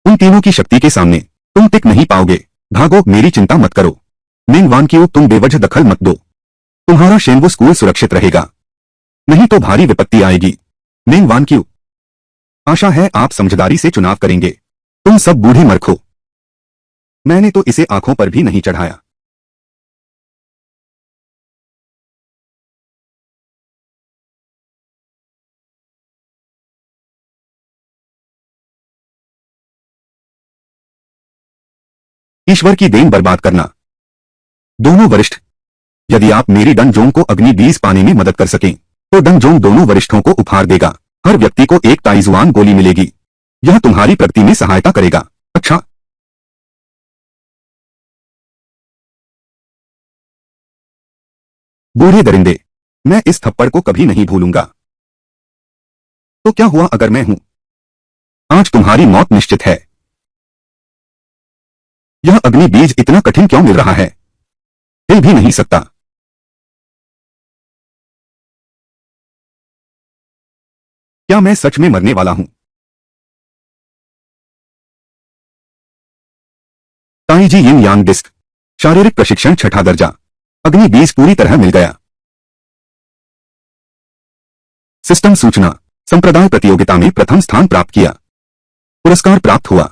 उन तीनों की शक्ति के सामने तुम टिक नहीं पाओगे। भागो, मेरी चिंता मत करो। मेंग वान की तुम बेवजह दखल मत दो। तुम्हारा शेनवो स्कूल सुरक्षित रहेगा, नहीं तो भारी विपत्ति आएगी। मेंग वान की आशा है आप समझदारी से चुनाव करेंगे। तुम सब बूढ़े मरखो, मैंने तो इसे आंखों पर भी नहीं चढ़ाया। ईश्वर की देन बर्बाद करना। दोनों वरिष्ठ, यदि आप मेरी डंजोंग को अग्नि 20 पाने में मदद कर सकें, तो डंजोंग दोनों वरिष्ठों को उपहार देगा। हर व्यक्ति को एक ताइजुआन गोली मिलेगी। यह तुम्हारी प्रगति में सहायता करेगा। अच्छा, बूढ़े दरिंदे, मैं इस थप्पड़ को कभी नहीं भूलूंगा। तो क्या हुआ अगर मैं हूं? आज तुम्हारी मौत निश्चित है। यह अग्नि बीज इतना कठिन क्यों मिल रहा है? हिल भी नहीं सकता। क्या मैं सच में मरने वाला हूं? ताईजी यिन यांग डिस्क, शारीरिक प्रशिक्षण छठा दर्जा। अग्नि बीज पूरी तरह मिल गया। सिस्टम सूचना, संप्रदाय प्रतियोगिता में प्रथम स्थान प्राप्त किया। पुरस्कार प्राप्त हुआ।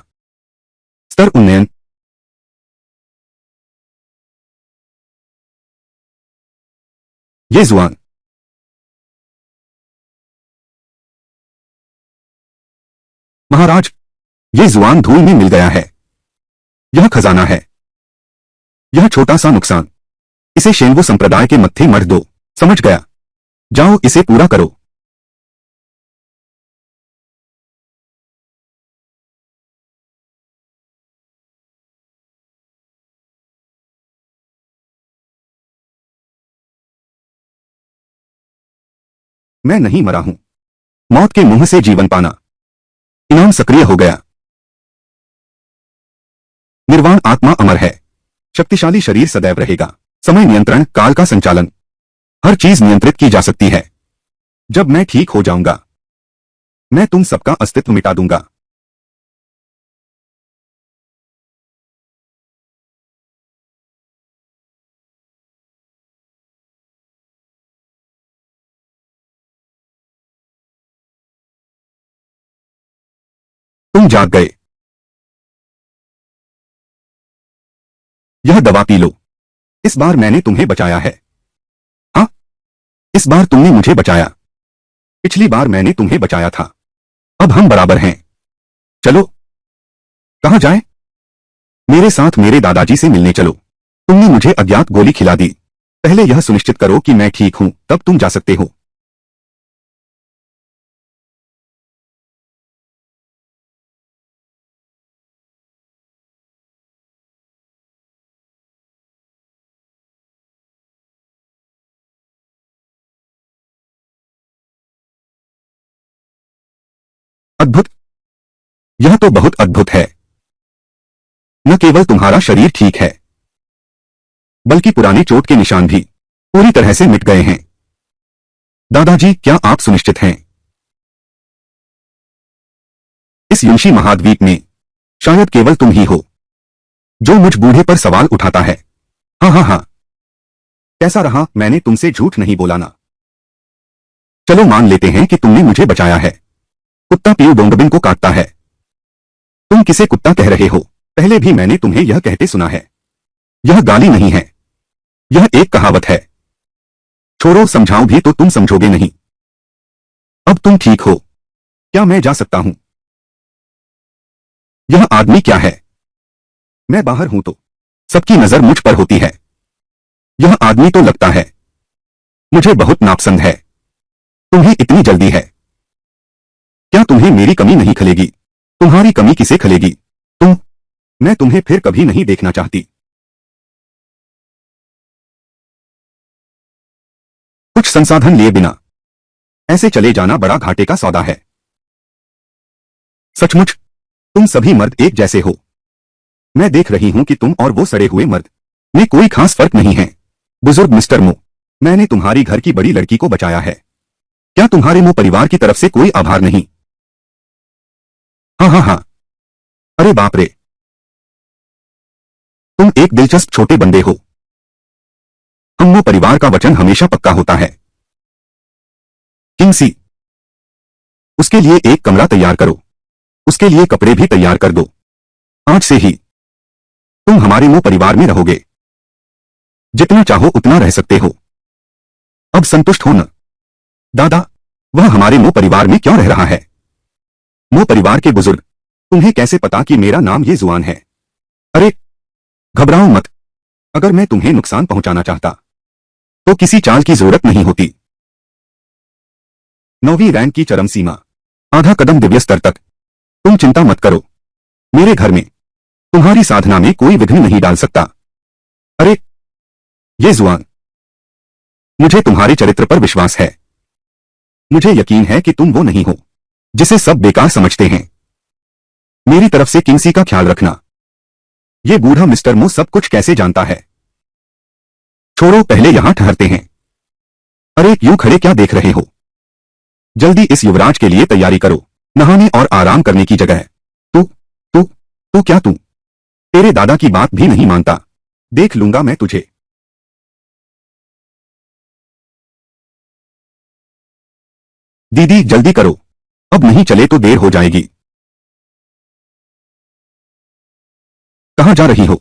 स्तर उन्नयन। ये जुआन, महाराज, ये जुआन धूल में मिल गया है। यह खजाना है। यह छोटा सा नुकसान, इसे शेनवो संप्रदाय के मत्थे मढ़ दो। समझ गया। जाओ इसे पूरा करो। मैं नहीं मरा हूं। मौत के मुंह से जीवन पाना। इनाम सक्रिय हो गया। निर्वाण आत्मा अमर है। शक्तिशाली शरीर सदैव रहेगा। समय नियंत्रण, काल का संचालन, हर चीज नियंत्रित की जा सकती है। जब मैं ठीक हो जाऊंगा, मैं तुम सबका अस्तित्व मिटा दूंगा। तुम जाग गए। यह दवा पी लो। इस बार मैंने तुम्हें बचाया है। हाँ, इस बार तुमने मुझे बचाया। पिछली बार मैंने तुम्हें बचाया था। अब हम बराबर हैं। चलो। कहाँ जाए? मेरे साथ मेरे दादाजी से मिलने चलो। तुमने मुझे अज्ञात गोली खिला दी। पहले यह सुनिश्चित करो कि मैं ठीक हूं, तब तुम जा सकते हो। अद्भुत। यह तो बहुत अद्भुत है। न केवल तुम्हारा शरीर ठीक है, बल्कि पुराने चोट के निशान भी पूरी तरह से मिट गए हैं। दादाजी, क्या आप सुनिश्चित हैं? इस यूंशी महाद्वीप में शायद केवल तुम ही हो जो मुझ बूढ़े पर सवाल उठाता है। हाँ हाँ हाँ। कैसा रहा? मैंने तुमसे झूठ नहीं बोला ना। चलो मान लेते हैं कि तुमने मुझे बचाया है। कुत्ता पीयू डोंगबिन को काटता है। तुम किसे कुत्ता कह रहे हो? पहले भी मैंने तुम्हें यह कहते सुना है। यह गाली नहीं है, यह एक कहावत है। छोड़ो, समझाऊं भी तो तुम समझोगे नहीं। अब तुम ठीक हो, क्या मैं जा सकता हूं? यह आदमी क्या है? मैं बाहर हूं तो सबकी नजर मुझ पर होती है। यह आदमी तो लगता है मुझे बहुत नापसंद है। तुम्हें इतनी जल्दी है? क्या तुम्हें मेरी कमी नहीं खलेगी? तुम्हारी कमी किसे खलेगी? मैं तुम्हें फिर कभी नहीं देखना चाहती। कुछ संसाधन लिए बिना ऐसे चले जाना बड़ा घाटे का सौदा है। सचमुच तुम सभी मर्द एक जैसे हो। मैं देख रही हूं कि तुम और वो सड़े हुए मर्द में कोई खास फर्क नहीं है। बुजुर्ग मिस्टर मो, मैंने तुम्हारी घर की बड़ी लड़की को बचाया है। क्या तुम्हारे मो परिवार की तरफ से कोई आभार नहीं? हाँ हाँ हाँ। अरे बाप रे, तुम एक दिलचस्प छोटे बंदे हो। हम मो परिवार का वचन हमेशा पक्का होता है। किंगसी, उसके लिए एक कमरा तैयार करो। उसके लिए कपड़े भी तैयार कर दो। आज से ही तुम हमारे मो परिवार में रहोगे। जितना चाहो उतना रह सकते हो। अब संतुष्ट हो न? दादा, वह हमारे मो परिवार में क्यों रह रहा है? मो परिवार के बुजुर्ग, तुम्हें कैसे पता कि मेरा नाम ये जुआन है? अरे घबराओ मत। अगर मैं तुम्हें नुकसान पहुंचाना चाहता तो किसी चाल की जरूरत नहीं होती। 9वीं रैंक की चरम सीमा, आधा कदम दिव्य स्तर तक। तुम चिंता मत करो, मेरे घर में तुम्हारी साधना में कोई विघ्न नहीं डाल सकता। अरे ये जुआन, मुझे तुम्हारे चरित्र पर विश्वास है। मुझे यकीन है कि तुम वो नहीं हो जिसे सब बेकार समझते हैं। मेरी तरफ से किंगसी का ख्याल रखना। ये बूढ़ा मिस्टर मो सब कुछ कैसे जानता है? छोड़ो, पहले यहां ठहरते हैं। अरे यूं खड़े क्या देख रहे हो? जल्दी इस युवराज के लिए तैयारी करो। नहाने और आराम करने की जगह। तू तू तू क्या तू तेरे दादा की बात भी नहीं मानता? देख लूंगा मैं तुझे। दीदी जल्दी करो, अब नहीं चले तो देर हो जाएगी। कहां जा रही हो?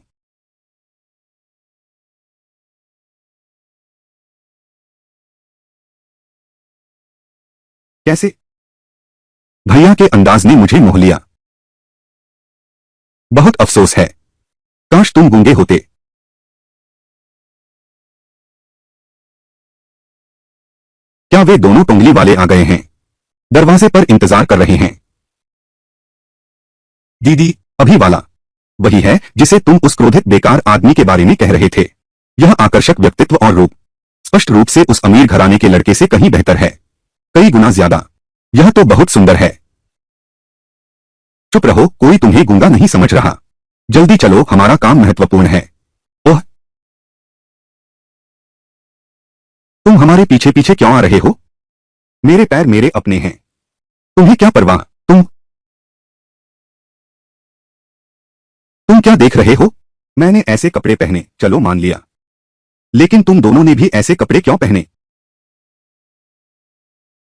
कैसे? भैया के अंदाज ने मुझे मोह लिया। बहुत अफसोस है, काश तुम गूंगे होते। क्या वे दोनों टुंगली वाले आ गए हैं? दरवाजे पर इंतजार कर रहे हैं। दीदी, अभी वाला वही है जिसे तुम उस क्रोधित बेकार आदमी के बारे में कह रहे थे। यह आकर्षक व्यक्तित्व और रूप स्पष्ट रूप से उस अमीर घराने के लड़के से कहीं बेहतर है, कई गुना ज्यादा। यह तो बहुत सुंदर है। चुप रहो, कोई तुम्हें गूंगा नहीं समझ रहा। जल्दी चलो, हमारा काम महत्वपूर्ण है। ओह, तुम हमारे पीछे पीछे क्यों आ रहे हो? मेरे पैर मेरे अपने हैं, तुम्हें क्या परवाह? तुम क्या देख रहे हो? मैंने ऐसे कपड़े पहने, चलो मान लिया, लेकिन तुम दोनों ने भी ऐसे कपड़े क्यों पहने?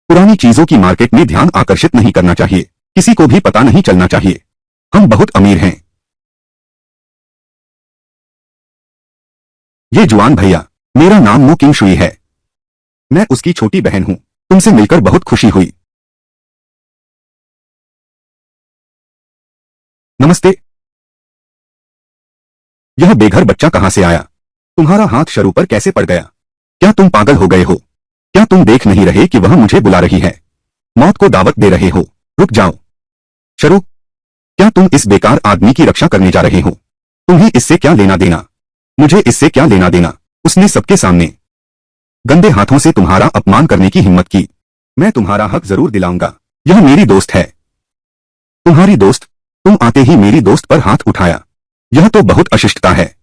पुरानी चीजों की मार्केट में ध्यान आकर्षित नहीं करना चाहिए। किसी को भी पता नहीं चलना चाहिए। हम बहुत अमीर हैं। ये जुआन भैया, मेरा नाम मो किंग शुई है। मैं उसकी छोटी बहन हूं। तुमसे मिलकर बहुत खुशी हुई। नमस्ते। यह बेघर बच्चा कहां से आया? तुम्हारा हाथ शरू पर कैसे पड़ गया? क्या तुम पागल हो गए हो? क्या तुम देख नहीं रहे कि वह मुझे बुला रही है? मौत को दावत दे रहे हो? रुक जाओ। शरू, क्या तुम इस बेकार आदमी की रक्षा करने जा रहे हो? तुम्हें इससे क्या लेना देना? मुझे इससे क्या लेना देना? उसने सबके सामने गंदे हाथों से तुम्हारा अपमान करने की हिम्मत की। मैं तुम्हारा हक जरूर दिलाऊंगा। यह मेरी दोस्त है। तुम्हारी दोस्त? तुम आते ही मेरी दोस्त पर हाथ उठाया। यह तो बहुत अशिष्टता है।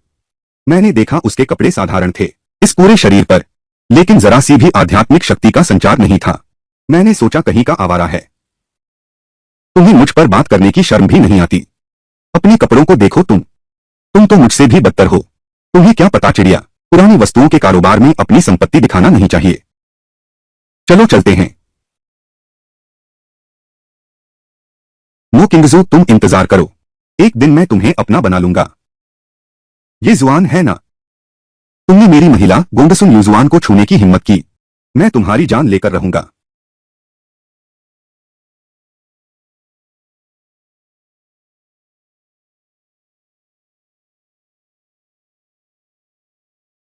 मैंने देखा उसके कपड़े साधारण थे इस पूरे शरीर पर, लेकिन जरा सी भी आध्यात्मिक शक्ति का संचार नहीं था। मैंने सोचा कहीं का आवारा है। तुम्हें मुझ पर बात करने की शर्म भी नहीं आती? अपने कपड़ों को देखो तुम तो मुझसे भी बदतर हो। तुम्हें क्या पता चिड़िया, पुरानी वस्तुओं के कारोबार में अपनी संपत्ति दिखाना नहीं चाहिए। चलो चलते हैं। मो किंगजू, तुम इंतजार करो। एक दिन मैं तुम्हें अपना बना लूंगा। ये जुआन है ना? तुमने मेरी महिला गोंडसुन युजुआन को छूने की हिम्मत की। मैं तुम्हारी जान लेकर रहूंगा।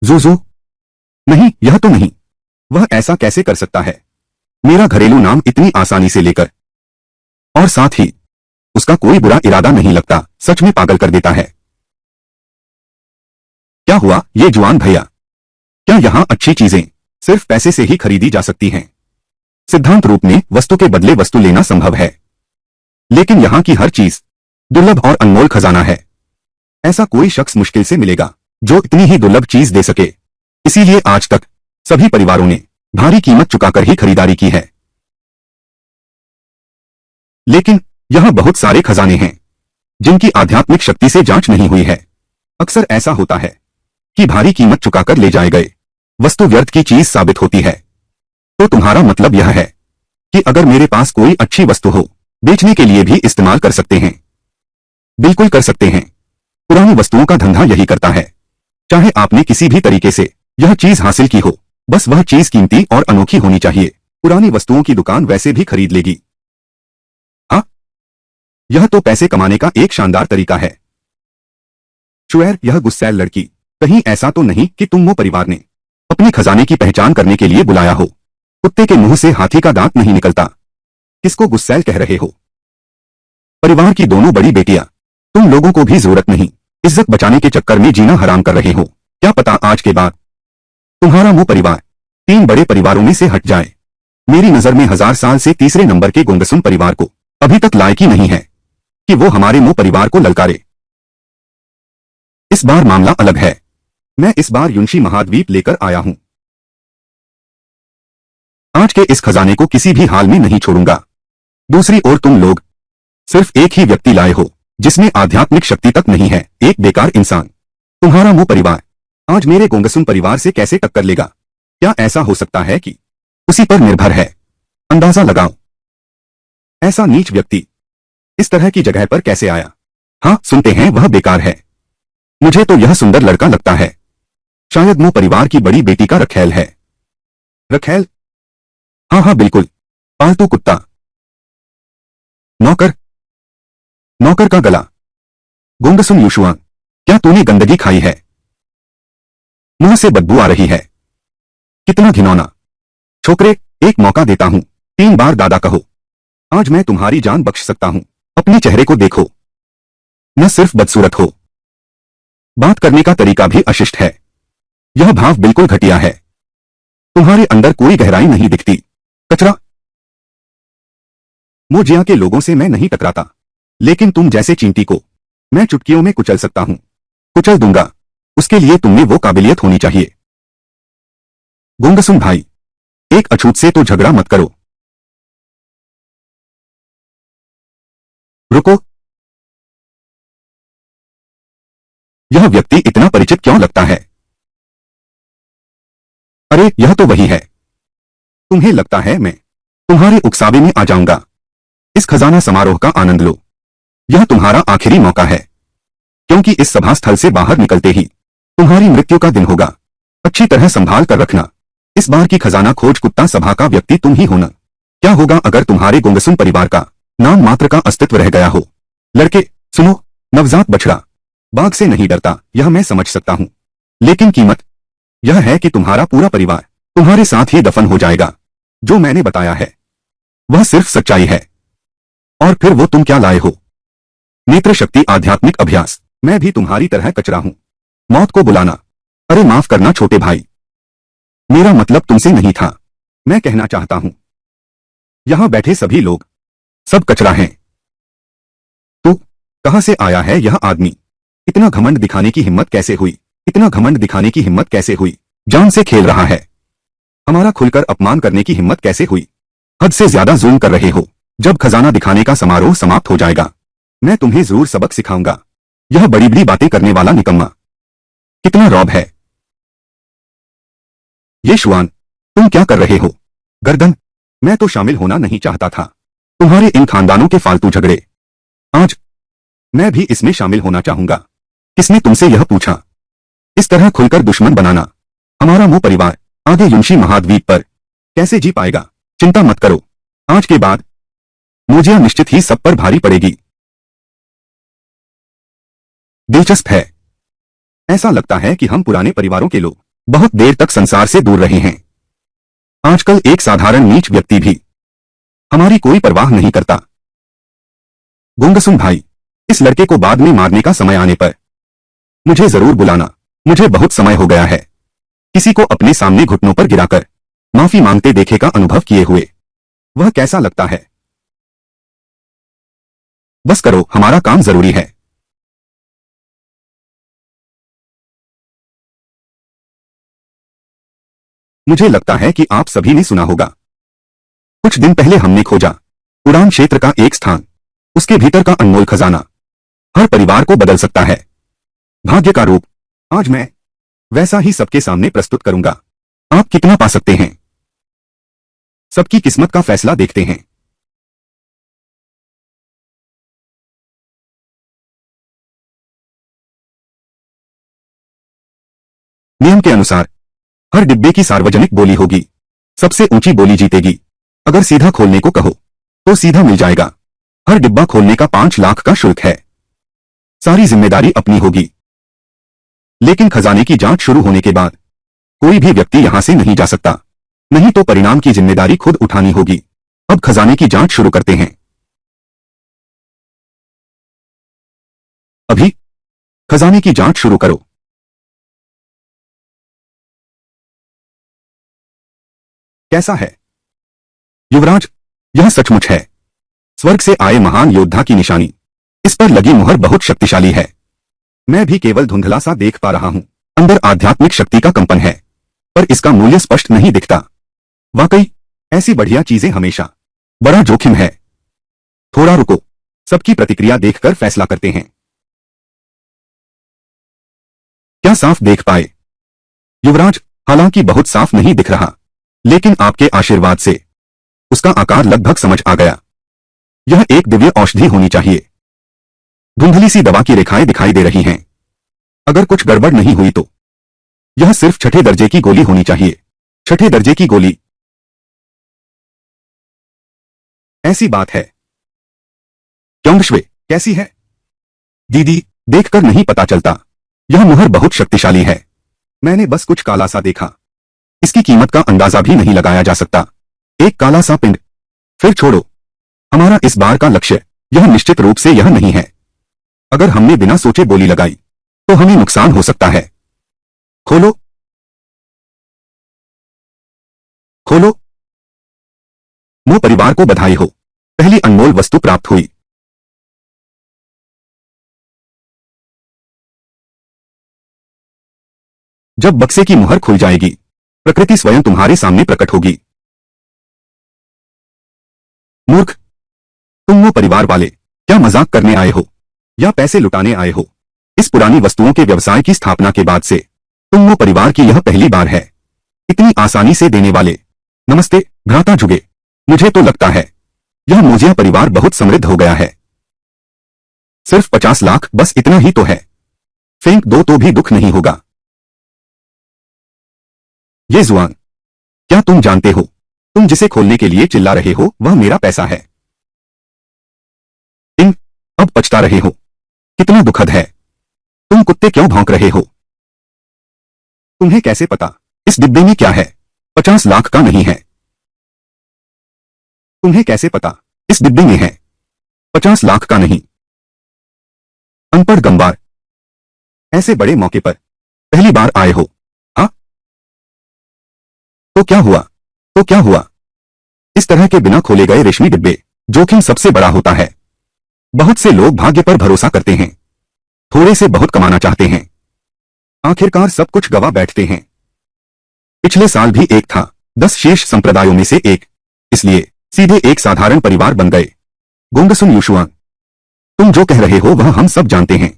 जूजू, नहीं, यह तो नहीं। वह ऐसा कैसे कर सकता है? मेरा घरेलू नाम इतनी आसानी से लेकर, और साथ ही उसका कोई बुरा इरादा नहीं लगता। सच में पागल कर देता है। क्या हुआ ये जुआन भैया? क्या यहाँ अच्छी चीजें सिर्फ पैसे से ही खरीदी जा सकती हैं? सिद्धांत रूप में वस्तु के बदले वस्तु लेना संभव है, लेकिन यहाँ की हर चीज दुर्लभ और अनमोल खजाना है। ऐसा कोई शख्स मुश्किल से मिलेगा जो इतनी ही दुर्लभ चीज दे सके। इसीलिए आज तक सभी परिवारों ने भारी कीमत चुकाकर ही खरीदारी की है। लेकिन यहाँ बहुत सारे खजाने हैं जिनकी आध्यात्मिक शक्ति से जांच नहीं हुई है। अक्सर ऐसा होता है कि भारी कीमत चुकाकर ले जाए गए वस्तु व्यर्थ की चीज साबित होती है। तो तुम्हारा मतलब यह है कि अगर मेरे पास कोई अच्छी वस्तु हो, बेचने के लिए भी इस्तेमाल कर सकते हैं? बिल्कुल कर सकते हैं। पुरानी वस्तुओं का धंधा यही करता है। चाहे आपने किसी भी तरीके से यह चीज हासिल की हो, बस वह चीज कीमती और अनोखी होनी चाहिए। पुरानी वस्तुओं की दुकान वैसे भी खरीद लेगी। हाँ, यह तो पैसे कमाने का एक शानदार तरीका है। शुएर, यह गुस्सैल लड़की, कहीं ऐसा तो नहीं कि तुम मो परिवार ने अपने खजाने की पहचान करने के लिए बुलाया हो? कुत्ते के मुंह से हाथी का दांत नहीं निकलता। किसको गुस्सैल कह रहे हो? परिवार की दोनों बड़ी बेटियां, तुम लोगों को भी जरूरत नहीं इज्जत बचाने के चक्कर में जीना हराम कर रहे हो। क्या पता आज के बाद तुम्हारा मुंह परिवार 3 बड़े परिवारों में से हट जाए। मेरी नजर में 1000 साल से तीसरे नंबर के गोंगसुन परिवार को अभी तक लायक ही नहीं है कि वो हमारे मुंह परिवार को ललकारे। इस बार मामला अलग है। मैं इस बार युनशी महाद्वीप लेकर आया हूं। आज के इस खजाने को किसी भी हाल में नहीं छोड़ूंगा। दूसरी ओर तुम लोग सिर्फ एक ही व्यक्ति लाए हो जिसमें आध्यात्मिक शक्ति तक नहीं है। एक बेकार इंसान। तुम्हारा मुंह परिवार आज मेरे गोंगसुन परिवार से कैसे टक्कर लेगा? क्या ऐसा हो सकता है कि उसी पर निर्भर है? अंदाजा लगाओ। ऐसा नीच व्यक्ति इस तरह की जगह पर कैसे आया? हाँ, सुनते हैं वह बेकार है। मुझे तो यह सुंदर लड़का लगता है। शायद मुंह परिवार की बड़ी बेटी का रखैल है। रखैल? हाँ हाँ बिल्कुल, पालतू कुत्ता। नौकर? नौकर का गला। गोंगसुन युशुआन, क्या तूने गंदगी खाई है? मुंह से बदबू आ रही है। कितना घिनौना। छोकरे, एक मौका देता हूं, 3 बार दादा कहो। आज मैं तुम्हारी जान बख्श सकता हूं। अपने चेहरे को देखो। न सिर्फ बदसूरत हो, बात करने का तरीका भी अशिष्ट है। यह भाव बिल्कुल घटिया है। तुम्हारे अंदर कोई गहराई नहीं दिखती। कचरा। मोजिया के लोगों से मैं नहीं टकराता, लेकिन तुम जैसे चींटी को मैं चुटकियों में कुचल सकता हूं। कुचल दूंगा। उसके लिए तुमने वो काबिलियत होनी चाहिए। गोंगसुन भाई, एक अछूत से तो झगड़ा मत करो। रुको, यह व्यक्ति इतना परिचित क्यों लगता है? अरे यह तो वही है। तुम्हें लगता है मैं तुम्हारे उकसावे में आ जाऊंगा? इस खजाना समारोह का आनंद लो। यह तुम्हारा आखिरी मौका है, क्योंकि इस सभा स्थल से बाहर निकलते ही तुम्हारी मृत्यु का दिन होगा। अच्छी तरह संभाल कर रखना। इस बार की खजाना खोज कुत्ता सभा का व्यक्ति तुम ही होना। क्या होगा अगर तुम्हारे गुंगसुम परिवार का नाम मात्र का अस्तित्व रह गया हो? लड़के सुनो, नवजात बछड़ा बाघ से नहीं डरता, यह मैं समझ सकता हूं, लेकिन कीमत यह है कि तुम्हारा पूरा परिवार तुम्हारे साथ ही दफन हो जाएगा। जो मैंने बताया है वह सिर्फ सच्चाई है। और फिर वो तुम क्या लाए हो? नेत्र शक्ति आध्यात्मिक अभ्यास। मैं भी तुम्हारी तरह कचरा हूं। मौत को बुलाना। अरे माफ करना छोटे भाई, मेरा मतलब तुमसे नहीं था। मैं कहना चाहता हूं, यहां बैठे सभी लोग सब कचरा हैं। तू कहां से आया है यह आदमी? इतना घमंड दिखाने की हिम्मत कैसे हुई? इतना घमंड दिखाने की हिम्मत कैसे हुई? जान से खेल रहा है। हमारा खुलकर अपमान करने की हिम्मत कैसे हुई? हद से ज्यादा जुल्म कर रहे हो। जब खजाना दिखाने का समारोह समाप्त हो जाएगा, मैं तुम्हें जरूर सबक सिखाऊंगा। यह बड़ी बड़ी बातें करने वाला निकम्मा कितना रौब है। ये शुआन, तुम क्या कर रहे हो? गर्दन, मैं तो शामिल होना नहीं चाहता था तुम्हारे इन खानदानों के फालतू झगड़े। आज मैं भी इसमें शामिल होना चाहूंगा। किसने तुमसे यह पूछा? इस तरह खुलकर दुश्मन बनाना हमारा मुंह परिवार आगे युंशी महाद्वीप पर कैसे जी पाएगा? चिंता मत करो, आज के बाद मोजिया निश्चित ही सब पर भारी पड़ेगी। दिलचस्प है, ऐसा लगता है कि हम पुराने परिवारों के लोग बहुत देर तक संसार से दूर रहे हैं। आजकल एक साधारण नीच व्यक्ति भी हमारी कोई परवाह नहीं करता। गुंगसुम भाई, इस लड़के को बाद में मारने का समय आने पर मुझे जरूर बुलाना। मुझे बहुत समय हो गया है किसी को अपने सामने घुटनों पर गिराकर माफी मांगते देखे का अनुभव किए हुए। वह कैसा लगता है? बस करो, हमारा काम जरूरी है। मुझे लगता है कि आप सभी ने सुना होगा, कुछ दिन पहले हमने खोजा उड़ान क्षेत्र का एक स्थान, उसके भीतर का अनमोल खजाना हर परिवार को बदल सकता है। भाग्य का रूप आज मैं वैसा ही सबके सामने प्रस्तुत करूंगा। आप कितना पा सकते हैं? सबकी किस्मत का फैसला देखते हैं। नियम के अनुसार हर डिब्बे की सार्वजनिक बोली होगी। सबसे ऊंची बोली जीतेगी। अगर सीधा खोलने को कहो तो सीधा मिल जाएगा। हर डिब्बा खोलने का 5 लाख का शुल्क है। सारी जिम्मेदारी अपनी होगी, लेकिन खजाने की जांच शुरू होने के बाद कोई भी व्यक्ति यहां से नहीं जा सकता, नहीं तो परिणाम की जिम्मेदारी खुद उठानी होगी। अब खजाने की जांच शुरू करते हैं। अभी खजाने की जांच शुरू करो। कैसा है युवराज? यह सचमुच है स्वर्ग से आए महान योद्धा की निशानी। इस पर लगी मुहर बहुत शक्तिशाली है। मैं भी केवल धुंधला सा देख पा रहा हूं। अंदर आध्यात्मिक शक्ति का कंपन है, पर इसका मूल्य स्पष्ट नहीं दिखता। वाकई ऐसी बढ़िया चीजें हमेशा बड़ा जोखिम है। थोड़ा रुको, सबकी प्रतिक्रिया देखकर फैसला करते हैं। क्या साफ देख पाए युवराज? हालांकि बहुत साफ नहीं दिख रहा, लेकिन आपके आशीर्वाद से उसका आकार लगभग समझ आ गया। यह एक दिव्य औषधि होनी चाहिए। धुंधली सी दवा की रेखाएं दिखाई दे रही हैं। अगर कुछ गड़बड़ नहीं हुई तो यह सिर्फ छठे दर्जे की गोली होनी चाहिए। छठे दर्जे की गोली? ऐसी बात है। क्योंगश्वे कैसी है? दीदी, देखकर नहीं पता चलता। यह मुहर बहुत शक्तिशाली है। मैंने बस कुछ काला सा देखा। इसकी कीमत का अंदाजा भी नहीं लगाया जा सकता। एक काला सा पिंड। फिर छोड़ो, हमारा इस बार का लक्ष्य यह निश्चित रूप से यह नहीं है। अगर हमने बिना सोचे बोली लगाई तो हमें नुकसान हो सकता है। खोलो खोलो। मो परिवार को बधाई हो, पहली अनमोल वस्तु प्राप्त हुई। जब बक्से की मुहर खुल जाएगी, प्रकृति स्वयं तुम्हारे सामने प्रकट होगी। मूर्ख, तुम वो परिवार वाले क्या मजाक करने आए हो या पैसे लुटाने आए हो? इस पुरानी वस्तुओं के व्यवसाय की स्थापना के बाद से तुम वो परिवार की यह पहली बार है इतनी आसानी से देने वाले। नमस्ते भ्राता जुगे। मुझे तो लगता है यह मोजिया परिवार बहुत समृद्ध हो गया है। सिर्फ 50 लाख, बस इतना ही तो है। फेंक दो तो भी दुख नहीं होगा। ये जुआन, क्या तुम जानते हो, तुम जिसे खोलने के लिए चिल्ला रहे हो वह मेरा पैसा है। इन, अब पछता रहे हो। कितना दुखद है। तुम कुत्ते क्यों भौंक रहे हो? तुम्हें कैसे पता इस डिब्बे में क्या है? 50 लाख का नहीं है। तुम्हें कैसे पता इस डिब्बे में है? 50 लाख का नहीं। अनपढ़ गंवार, ऐसे बड़े मौके पर पहली बार आए हो? हाँ, तो क्या हुआ? तो क्या हुआ? इस तरह के बिना खोले गए रेशमी डिब्बे, जोखिम सबसे बड़ा होता है। बहुत से लोग भाग्य पर भरोसा करते हैं, थोड़े से बहुत कमाना चाहते हैं, आखिरकार सब कुछ गवा बैठते हैं। पिछले साल भी एक था, 10 शीर्ष संप्रदायों में से एक, इसलिए सीधे एक साधारण परिवार बन गए। गोंगसुन यूशुआन, तुम जो कह रहे हो वह हम सब जानते हैं।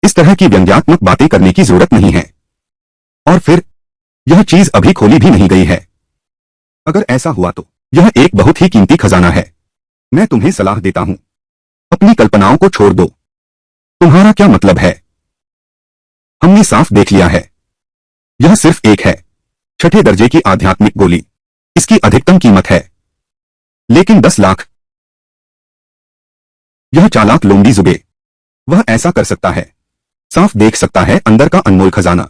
इस तरह की व्यंग्यात्मक बातें करने की जरूरत नहीं है। और फिर यह चीज अभी खोली भी नहीं गई है। अगर ऐसा हुआ तो यह एक बहुत ही कीमती खजाना है। मैं तुम्हें सलाह देता हूं, अपनी कल्पनाओं को छोड़ दो। तुम्हारा क्या मतलब है? हमने साफ देख लिया है, यह सिर्फ एक है, छठे दर्जे की आध्यात्मिक गोली। इसकी अधिकतम कीमत है लेकिन 10 लाख। यह चालाक लोंडी जुबे, वह ऐसा कर सकता है, साफ देख सकता है अंदर का अनमोल खजाना।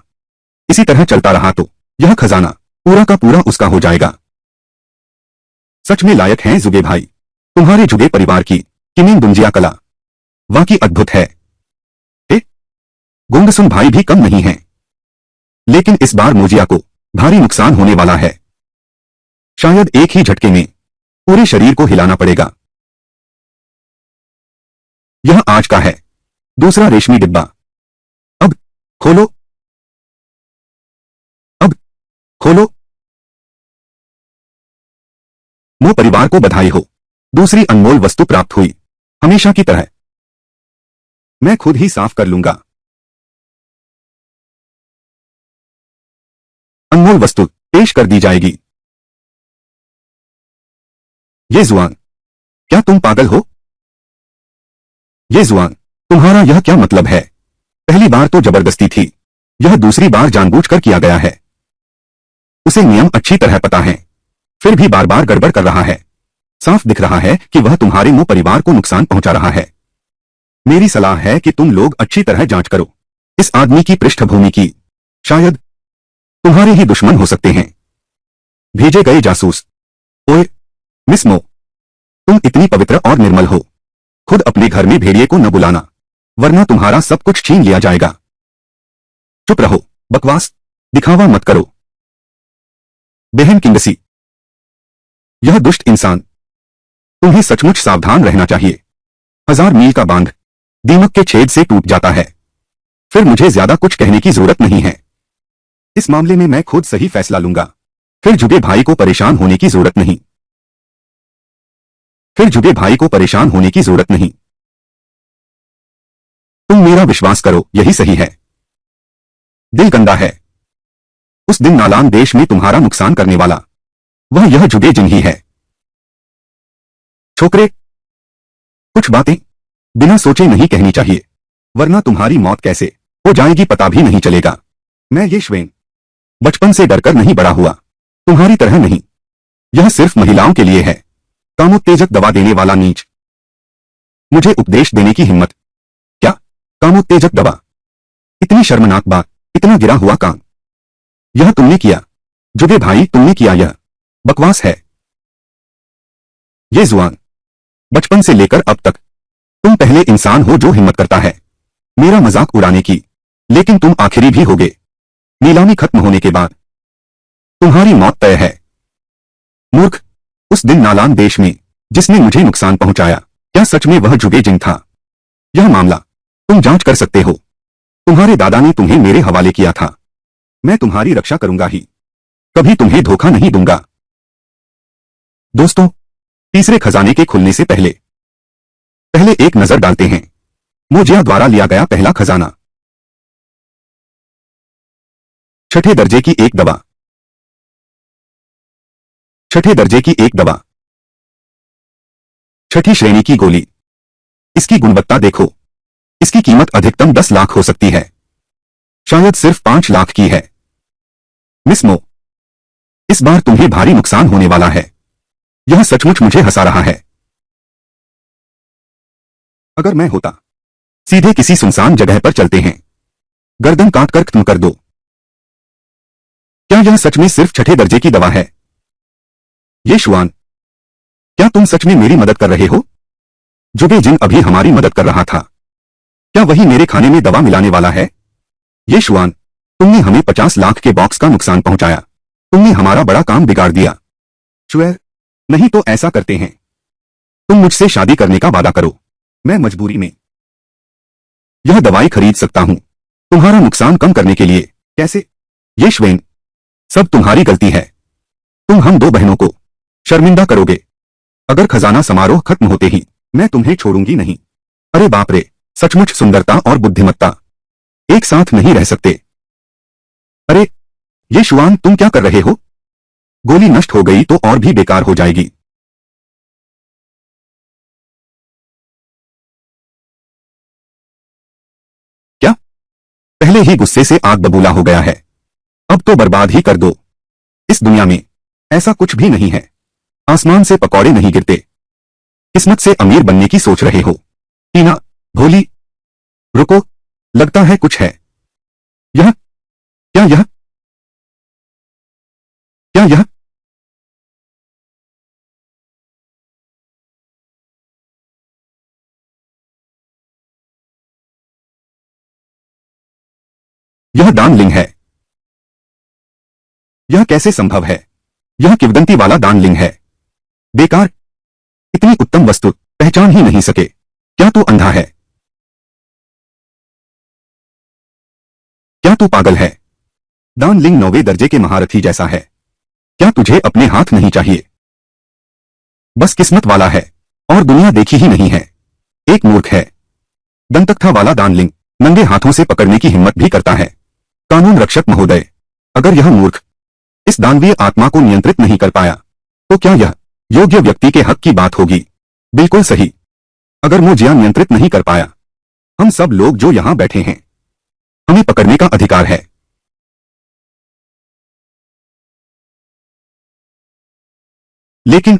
इसी तरह चलता रहा तो यह खजाना पूरा का पूरा उसका हो जाएगा। सच में लायक हैं जुबे भाई, तुम्हारे जुबे परिवार की किमिन दुंजिया कला वाकई अद्भुत है। गोंगसुन भाई भी कम नहीं है, लेकिन इस बार मोजिया को भारी नुकसान होने वाला है। शायद एक ही झटके में पूरे शरीर को हिलाना पड़ेगा। यह आज का है, दूसरा रेशमी डिब्बा। अब खोलो, अब खोलो। मो परिवार को बधाई हो, दूसरी अनमोल वस्तु प्राप्त हुई, हमेशा की तरह। मैं खुद ही साफ कर लूंगा। अनमोल वस्तु पेश कर दी जाएगी। ये जुआन, क्या तुम पागल हो? ये जुआन, तुम्हारा यह क्या मतलब है? पहली बार तो जबरदस्ती थी, यह दूसरी बार जानबूझकर किया गया है। उसे नियम अच्छी तरह पता है, फिर भी बार बार गड़बड़ कर रहा है। साफ दिख रहा है कि वह तुम्हारे मुंह परिवार को नुकसान पहुंचा रहा है। मेरी सलाह है कि तुम लोग अच्छी तरह जांच करो इस आदमी की पृष्ठभूमि की। शायद तुम्हारे ही दुश्मन हो सकते हैं, भेजे गए जासूस। ओए मिस मो, तुम इतनी पवित्र और निर्मल हो, खुद अपने घर में भेड़िए को न बुलाना, वरना तुम्हारा सब कुछ छीन लिया जाएगा। चुप रहो, बकवास दिखावा मत करो। बहन किंगसी, यह दुष्ट इंसान, तुम्हें सचमुच सावधान रहना चाहिए। 1000 मील का बांध दीमक के छेद से टूट जाता है। फिर मुझे ज्यादा कुछ कहने की जरूरत नहीं है। इस मामले में मैं खुद सही फैसला लूंगा। फिर जुबे भाई को परेशान होने की जरूरत नहीं। फिर जुबे भाई को परेशान होने की जरूरत नहीं। तुम मेरा विश्वास करो, यही सही है। दिल गंदा है। उस दिन नालान देश में तुम्हारा नुकसान करने वाला वह यह जुबे जिन ही है। छोकरे, कुछ बातें बिना सोचे नहीं कहनी चाहिए, वरना तुम्हारी मौत कैसे हो जाएगी पता भी नहीं चलेगा। मैं ये श्वेन बचपन से डरकर नहीं बड़ा हुआ, तुम्हारी तरह नहीं। यह सिर्फ महिलाओं के लिए है। कामोत्तेजक दवा देने वाला नीच, मुझे उपदेश देने की हिम्मत। क्या कामोत्तेजक दवा? इतनी शर्मनाक बात, इतना गिरा हुआ काम यह तुमने किया? जुबे भाई तुमने किया? यह बकवास है। ये जुआन, बचपन से लेकर अब तक तुम पहले इंसान हो जो हिम्मत करता है मेरा मजाक उड़ाने की, लेकिन तुम आखिरी भी होगे। नीलामी खत्म होने के बाद तुम्हारी मौत तय है। मूर्ख, उस दिन नालान देश में जिसने मुझे नुकसान पहुंचाया, क्या सच में वह जुबे जिन था? यह मामला तुम जांच कर सकते हो। तुम्हारे दादा ने तुम्हें मेरे हवाले किया था। मैं तुम्हारी रक्षा करूंगा ही, कभी तुम्हें धोखा नहीं दूंगा। दोस्तों, तीसरे खजाने के खुलने से पहले एक नजर डालते हैं मोजिया द्वारा लिया गया पहला खजाना। छठे दर्जे की एक दवा। छठे दर्जे की एक दवा। छठी श्रेणी की गोली। इसकी गुणवत्ता देखो। इसकी कीमत अधिकतम 10 लाख हो सकती है, शायद सिर्फ 5 लाख की है। मिस मो, इस बार तुम्हें भारी नुकसान होने वाला है। यह सचमुच मुझे हंसा रहा है। अगर मैं होता, सीधे किसी सुनसान जगह पर चलते हैं, गर्दन काट कर खत्म कर दो। क्या यह सच में सिर्फ छठे दर्जे की दवा है? ये शुआन, क्या तुम सच में मेरी मदद कर रहे हो? जुबे जिन अभी हमारी मदद कर रहा था, क्या वही मेरे खाने में दवा मिलाने वाला है? ये शुआन, तुमने हमें 50 लाख के बॉक्स का नुकसान पहुंचाया। तुमने हमारा बड़ा काम बिगाड़ दिया। शुएर, नहीं तो ऐसा करते हैं, तुम मुझसे शादी करने का वादा करो। मैं मजबूरी में यह दवाई खरीद सकता हूं, तुम्हारा नुकसान कम करने के लिए। कैसे? ये श्वेन, सब तुम्हारी गलती है। तुम हम दो बहनों को शर्मिंदा करोगे। अगर खजाना समारोह खत्म होते ही मैं तुम्हें छोड़ूंगी नहीं। अरे बाप रे, सचमुच सुंदरता और बुद्धिमत्ता एक साथ नहीं रह सकते। अरे ये शुआन, तुम क्या कर रहे हो? गोली नष्ट हो गई तो और भी बेकार हो जाएगी। क्या? पहले ही गुस्से से आग बबूला हो गया है, अब तो बर्बाद ही कर दो। इस दुनिया में ऐसा कुछ भी नहीं है। आसमान से पकौड़े नहीं गिरते। किस्मत से अमीर बनने की सोच रहे हो? टीना, भोली, रुको, लगता है कुछ है। यह क्या? यह यह दानलिंग है। यह कैसे संभव है? यह किंवदंती वाला दानलिंग है। बेकार, इतनी उत्तम वस्तु पहचान ही नहीं सके। क्या तू अंधा है? क्या तू पागल है? दानलिंग 9वें दर्जे के महारथी जैसा है। क्या तुझे अपने हाथ नहीं चाहिए? बस किस्मत वाला है और दुनिया देखी ही नहीं है। एक मूर्ख है। दंतकथा वाला दानलिंग नंगे हाथों से पकड़ने की हिम्मत भी करता है। कानून रक्षक महोदय, अगर यह मूर्ख इस दानवीय आत्मा को नियंत्रित नहीं कर पाया, तो क्या यह योग्य व्यक्ति के हक की बात होगी? बिल्कुल सही। अगर मुझे नियंत्रित नहीं कर पाया, हम सब लोग जो यहां बैठे हैं, हमें पकड़ने का अधिकार है। लेकिन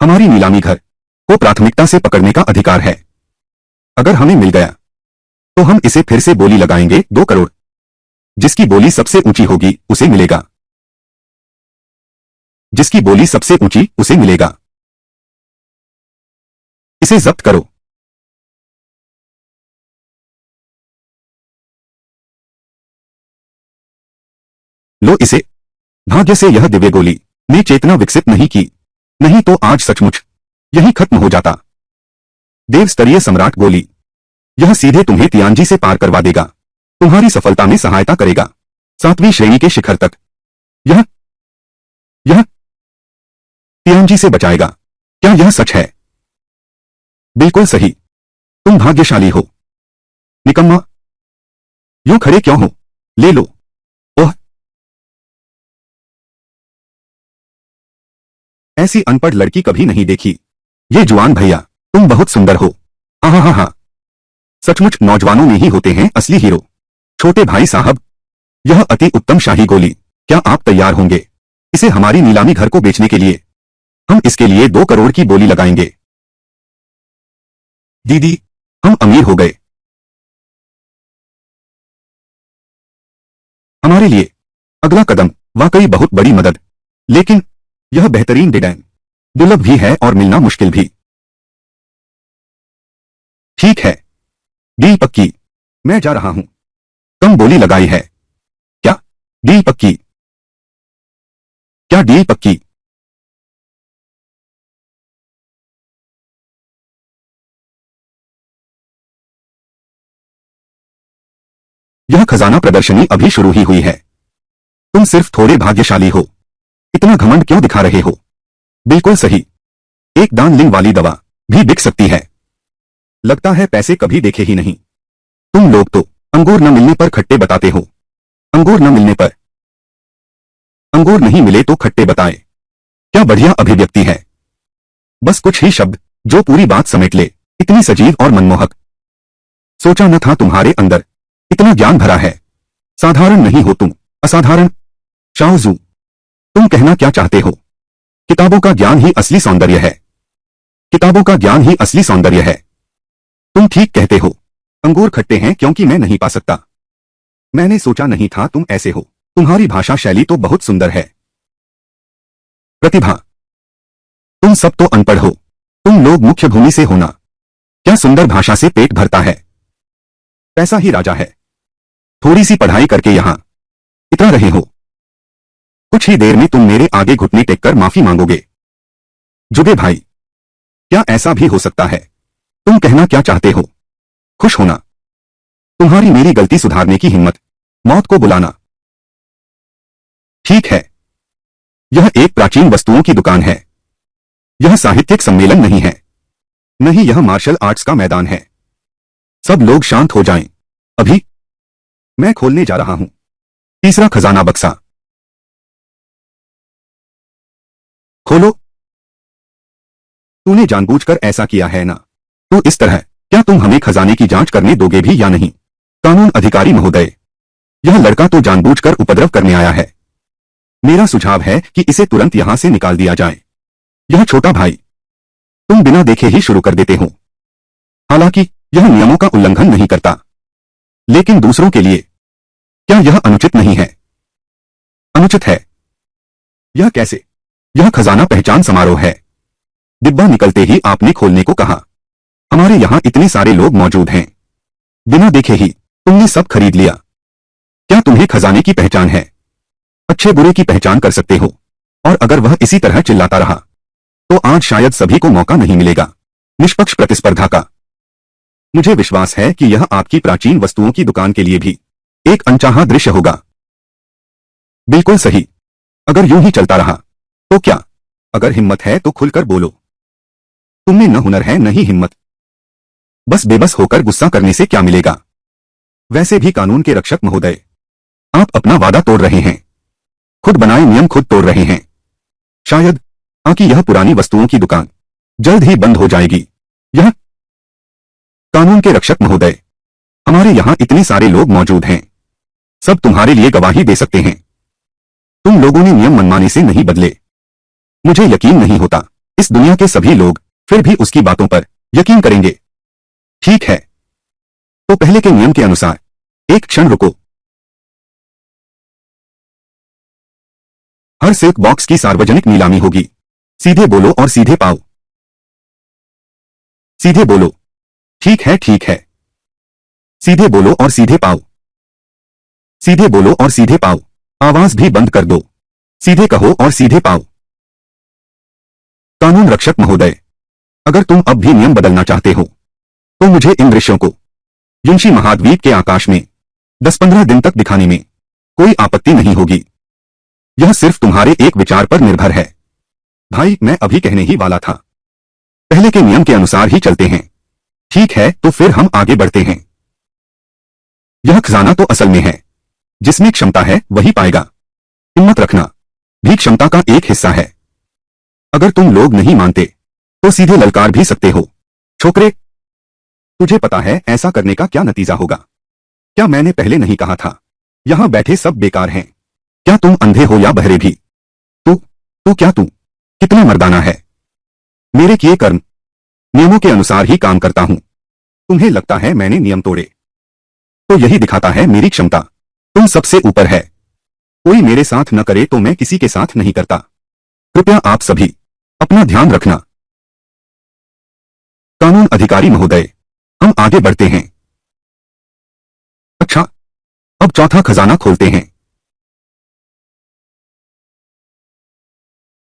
हमारी नीलामी घर को प्राथमिकता से पकड़ने का अधिकार है। अगर हमें मिल गया तो हम इसे फिर से बोली लगाएंगे। 2 करोड़। जिसकी बोली सबसे ऊंची होगी उसे मिलेगा। जिसकी बोली सबसे ऊंची उसे मिलेगा। इसे जब्त करो। लो इसे। भाग्य से यह दिव्य गोली ने चेतना विकसित नहीं की, नहीं तो आज सचमुच यही खत्म हो जाता। देव स्तरीय सम्राट गोली, यह सीधे तुम्हें तियांजी से पार करवा देगा, तुम्हारी सफलता में सहायता करेगा, 7वीं श्रेणी के शिखर तक। यह तियांजी से बचाएगा। क्या यह सच है? बिल्कुल सही। तुम भाग्यशाली हो। निकम्मा, यूं खड़े क्यों हो? ले लो। ओह, ऐसी अनपढ़ लड़की कभी नहीं देखी। ये जुआन भैया, तुम बहुत सुंदर हो। हा। सचमुच नौजवानों में ही होते हैं असली हीरो। छोटे भाई साहब, यह अति उत्तम शाही गोली, क्या आप तैयार होंगे इसे हमारी नीलामी घर को बेचने के लिए? हम इसके लिए 2 करोड़ की बोली लगाएंगे। दीदी, हम अमीर हो गए। हमारे लिए अगला कदम वाकई बहुत बड़ी मदद, लेकिन यह बेहतरीन डिजाइन दुर्लभ भी है और मिलना मुश्किल भी। ठीक है, डील पक्की। मैं जा रहा हूं। कम बोली लगाई है। क्या डील पक्की? क्या डील पक्की? यह खजाना प्रदर्शनी अभी शुरू ही हुई है। तुम सिर्फ थोड़े भाग्यशाली हो। इतना घमंड क्यों दिखा रहे हो? बिल्कुल सही। एक दानलिंग वाली दवा भी बिक सकती है। लगता है पैसे कभी देखे ही नहीं। तुम लोग तो अंगूर न मिलने पर खट्टे बताते हो। अंगूर न मिलने पर अंगूर नहीं मिले तो खट्टे बताए। क्या बढ़िया अभिव्यक्ति है। बस कुछ ही शब्द जो पूरी बात समेट ले। इतनी सजीव और मनमोहक। सोचा न था तुम्हारे अंदर इतना ज्ञान भरा है। साधारण नहीं हो तुम, असाधारण। शाओजू, तुम कहना क्या चाहते हो? किताबों का ज्ञान ही असली सौंदर्य है। किताबों का ज्ञान ही असली सौंदर्य है। तुम ठीक कहते हो। अंगूर खट्टे हैं क्योंकि मैं नहीं पा सकता। मैंने सोचा नहीं था तुम ऐसे हो। तुम्हारी भाषा शैली तो बहुत सुंदर है। प्रतिभा, तुम सब तो अनपढ़ हो। तुम लोग मुख्य भूमि से होना। क्या सुंदर भाषा से पेट भरता है। पैसा ही राजा है। थोड़ी सी पढ़ाई करके यहां इतना रहे हो। कुछ ही देर में तुम मेरे आगे घुटने टेककर माफी मांगोगे। जुगे भाई, क्या ऐसा भी हो सकता है? तुम कहना क्या चाहते हो? खुश होना। तुम्हारी मेरी गलती सुधारने की हिम्मत। मौत को बुलाना। ठीक है। यह एक प्राचीन वस्तुओं की दुकान है। यह साहित्यिक सम्मेलन नहीं है। नहीं, यह मार्शल आर्ट्स का मैदान है। सब लोग शांत हो जाएं। अभी मैं खोलने जा रहा हूं तीसरा खजाना बक्सा। खोलो। तूने जानबूझकर ऐसा किया है ना? तो इस तरह क्या तुम हमें खजाने की जांच करने दोगे भी या नहीं? कानून अधिकारी महोदय, यह लड़का तो जानबूझकर उपद्रव करने आया है। मेरा सुझाव है कि इसे तुरंत यहां से निकाल दिया जाए। यह छोटा भाई, तुम बिना देखे ही शुरू कर देते हो। हालांकि यह नियमों का उल्लंघन नहीं करता, लेकिन दूसरों के लिए क्या यह अनुचित नहीं है? अनुचित है। यह कैसे? यह खजाना पहचान समारोह है। डिब्बा निकलते ही आपने खोलने को कहा। हमारे यहां इतने सारे लोग मौजूद हैं। बिना देखे ही तुमने सब खरीद लिया। क्या तुम्हें खजाने की पहचान है? अच्छे बुरे की पहचान कर सकते हो। और अगर वह इसी तरह चिल्लाता रहा तो आज शायद सभी को मौका नहीं मिलेगा निष्पक्ष प्रतिस्पर्धा का। मुझे विश्वास है कि यह आपकी प्राचीन वस्तुओं की दुकान के लिए भी एक अनचाहा दृश्य होगा। बिल्कुल सही। अगर यूं ही चलता रहा तो क्या? अगर हिम्मत है तो खुलकर बोलो। तुमने न हुनर है न ही हिम्मत। बस बेबस होकर गुस्सा करने से क्या मिलेगा? वैसे भी कानून के रक्षक महोदय, आप अपना वादा तोड़ रहे हैं। खुद बनाए नियम खुद तोड़ रहे हैं। शायद आकि यह पुरानी वस्तुओं की दुकान जल्द ही बंद हो जाएगी। यह कानून के रक्षक महोदय, हमारे यहां इतने सारे लोग मौजूद हैं। सब तुम्हारे लिए गवाही दे सकते हैं। तुम लोगों ने नियम मनमाने से नहीं बदले। मुझे यकीन नहीं होता इस दुनिया के सभी लोग फिर भी उसकी बातों पर यकीन करेंगे। ठीक है, तो पहले के नियम के अनुसार एक क्षण रुको। हर सिल्क बॉक्स की सार्वजनिक नीलामी होगी। सीधे बोलो और सीधे पाओ। सीधे बोलो। ठीक है, ठीक है। सीधे बोलो और सीधे पाओ। सीधे बोलो और सीधे पाओ। आवाज भी बंद कर दो। सीधे कहो और सीधे पाओ। कानून रक्षक महोदय, अगर तुम अब भी नियम बदलना चाहते हो तो मुझे इन दृश्यों को युंशी महाद्वीप के आकाश में 10-15 दिन तक दिखाने में कोई आपत्ति नहीं होगी। यह सिर्फ तुम्हारे एक विचार पर निर्भर है। भाई, मैं अभी कहने ही वाला था। पहले के नियम के अनुसार ही चलते हैं। ठीक है, तो फिर हम आगे बढ़ते हैं। यह खजाना तो असल में है। जिसमें क्षमता है वही पाएगा। हिम्मत रखना भी क्षमता का एक हिस्सा है। अगर तुम लोग नहीं मानते तो सीधे ललकार भी सकते हो। छोकरे, तुझे पता है ऐसा करने का क्या नतीजा होगा? क्या मैंने पहले नहीं कहा था? यहां बैठे सब बेकार हैं। क्या तुम अंधे हो या बहरे भी? तू कितना मर्दाना है। मेरे किए कर्म नियमों के अनुसार ही काम करता हूं। तुम्हें लगता है मैंने नियम तोड़े? तो यही दिखाता है मेरी क्षमता। तुम सबसे ऊपर है। कोई मेरे साथ न करे तो मैं किसी के साथ नहीं करता। कृपया आप सभी अपना ध्यान रखना। कानून अधिकारी महोदय, हम आगे बढ़ते हैं। अच्छा, अब चौथा खजाना खोलते हैं।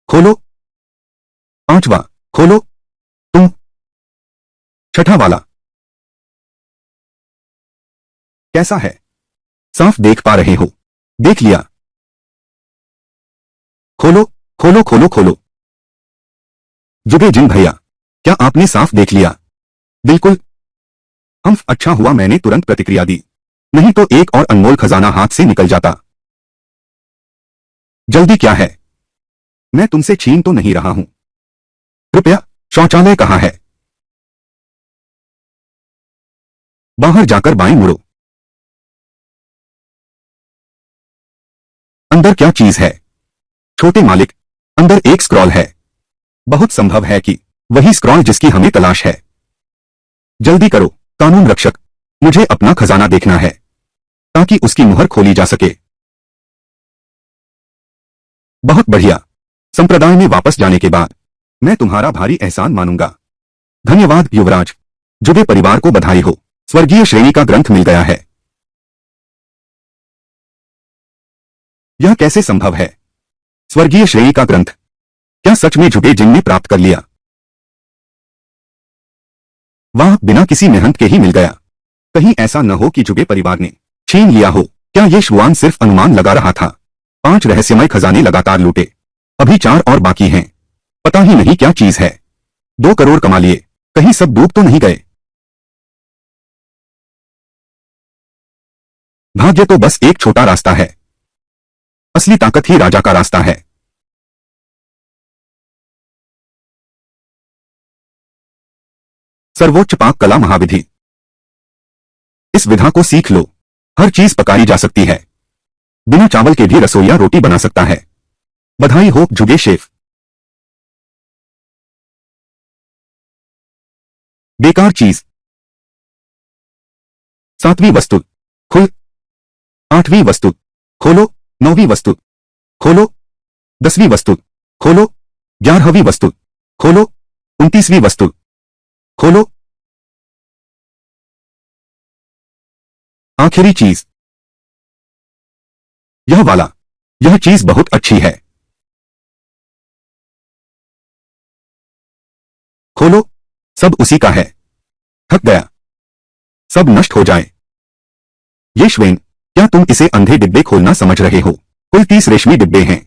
खोलो। पांचवा खोलो। तुम। छठा वाला कैसा है? साफ देख पा रहे हो? देख लिया। खोलो खोलो खोलो खोलो। जुगे जिन भैया, क्या आपने साफ देख लिया? बिल्कुल। अच्छा हुआ मैंने तुरंत प्रतिक्रिया दी, नहीं तो एक और अनमोल खजाना हाथ से निकल जाता। जल्दी क्या है? मैं तुमसे छीन तो नहीं रहा हूं। कृपया शौचालय कहाँ है? बाहर जाकर बाएं मुड़ो। अंदर क्या चीज है? छोटे मालिक, अंदर एक स्क्रॉल है। बहुत संभव है कि वही स्क्रॉल जिसकी हमें तलाश है। जल्दी करो कानून रक्षक, मुझे अपना खजाना देखना है ताकि उसकी मुहर खोली जा सके। बहुत बढ़िया। संप्रदाय में वापस जाने के बाद मैं तुम्हारा भारी एहसान मानूंगा। धन्यवाद युवराज। जुबे परिवार को बधाई हो, स्वर्गीय श्रेणी का ग्रंथ मिल गया है। यह कैसे संभव है? स्वर्गीय श्रेणी का ग्रंथ? क्या सच में जुबे जिन ने प्राप्त कर लिया? वाह, बिना किसी मेहनत के ही मिल गया। कहीं ऐसा न हो कि जुबे परिवार ने छीन लिया हो। क्या ये शुआन सिर्फ अनुमान लगा रहा था? 5 रहस्यमय खजाने लगातार लूटे, अभी 4 और बाकी हैं। पता ही नहीं क्या चीज है। 2 करोड़ कमा लिए, कहीं सब डूब तो नहीं गए? भाग्य तो बस एक छोटा रास्ता है, असली ताकत ही राजा का रास्ता है। सर्वोच्च पाक कला महाविधि। इस विधा को सीख लो। हर चीज पकाई जा सकती है, बिना चावल के भी रसोइया रोटी बना सकता है। बधाई हो जुगे शेफ। बेकार चीज। 7वीं वस्तु खुल। 8वीं वस्तु खोलो। 9वीं वस्तु खोलो। 10वीं वस्तु खोलो। 11वीं वस्तु खोलो। 29वीं वस्तु खोलो। आखिरी चीज, यह वाला। यह चीज बहुत अच्छी है। खोलो। सब उसी का है। थक गया, सब नष्ट हो जाए। ये श्वेन, क्या तुम इसे अंधे डिब्बे खोलना समझ रहे हो? कुल 30 रेशमी डिब्बे हैं,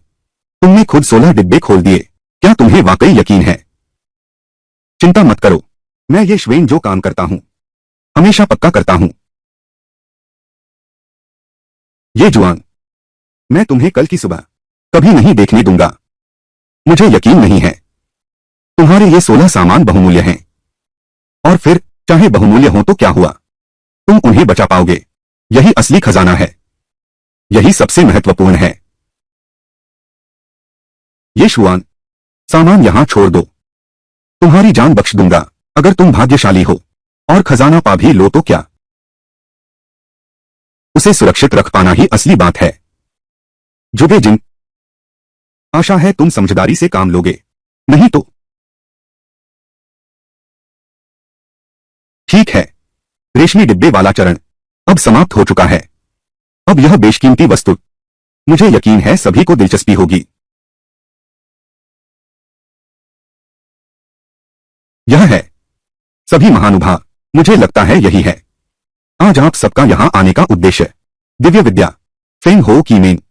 तुमने खुद 16 डिब्बे खोल दिए। क्या तुम्हें वाकई यकीन है? चिंता मत करो, मैं ये श्वेन जो काम करता हूं हमेशा पक्का करता हूं। ये जुआन, मैं तुम्हें कल की सुबह कभी नहीं देखने दूंगा। मुझे यकीन नहीं है। तुम्हारे ये 16 सामान बहुमूल्य हैं, और फिर चाहे बहुमूल्य हो तो क्या हुआ, तुम उन्हें बचा पाओगे। यही असली खजाना है, यही सबसे महत्वपूर्ण है। ये शुआन, सामान यहां छोड़ दो, तुम्हारी जान बख्श दूंगा। अगर तुम भाग्यशाली हो और खजाना पा भी लो तो क्या, उसे सुरक्षित रख पाना ही असली बात है। जुगे जिन, आशा है तुम समझदारी से काम लोगे, नहीं तो। ठीक है, रेशमी डिब्बे वाला चरण अब समाप्त हो चुका है। अब यह बेशकीमती वस्तु, मुझे यकीन है सभी को दिलचस्पी होगी। यह है, सभी महानुभाव, मुझे लगता है यही है आज आप सबका यहां आने का उद्देश्य। दिव्य विद्या फेंग हो की मेन।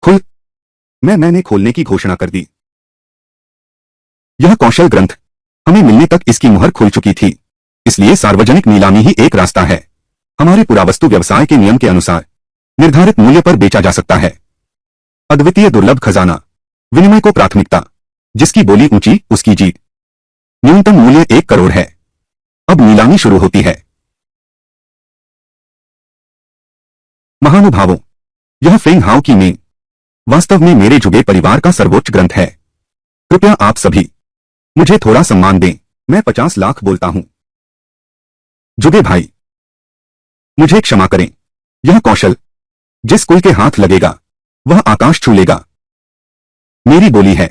खुल। मैंने खोलने की घोषणा कर दी। यह कौशल ग्रंथ हमें मिलने तक इसकी मुहर खुल चुकी थी, इसलिए सार्वजनिक नीलामी ही एक रास्ता है। हमारे पुरावस्तु व्यवसाय के नियम के अनुसार निर्धारित मूल्य पर बेचा जा सकता है। अद्वितीय दुर्लभ खजाना, विनिमय को प्राथमिकता, जिसकी बोली ऊंची उसकी जीत। न्यूनतम मूल्य 1 करोड़ है। अब नीलामी शुरू होती है। महानुभावों, यह फेंग हाउ की मेन वास्तव में मेरे जुगे परिवार का सर्वोच्च ग्रंथ है। कृपया आप सभी मुझे थोड़ा सम्मान दें। मैं 50 लाख बोलता हूं। जुगे भाई, मुझे क्षमा करें। यह कौशल जिस कुल के हाथ लगेगा वह आकाश छू लेगा। मेरी बोली है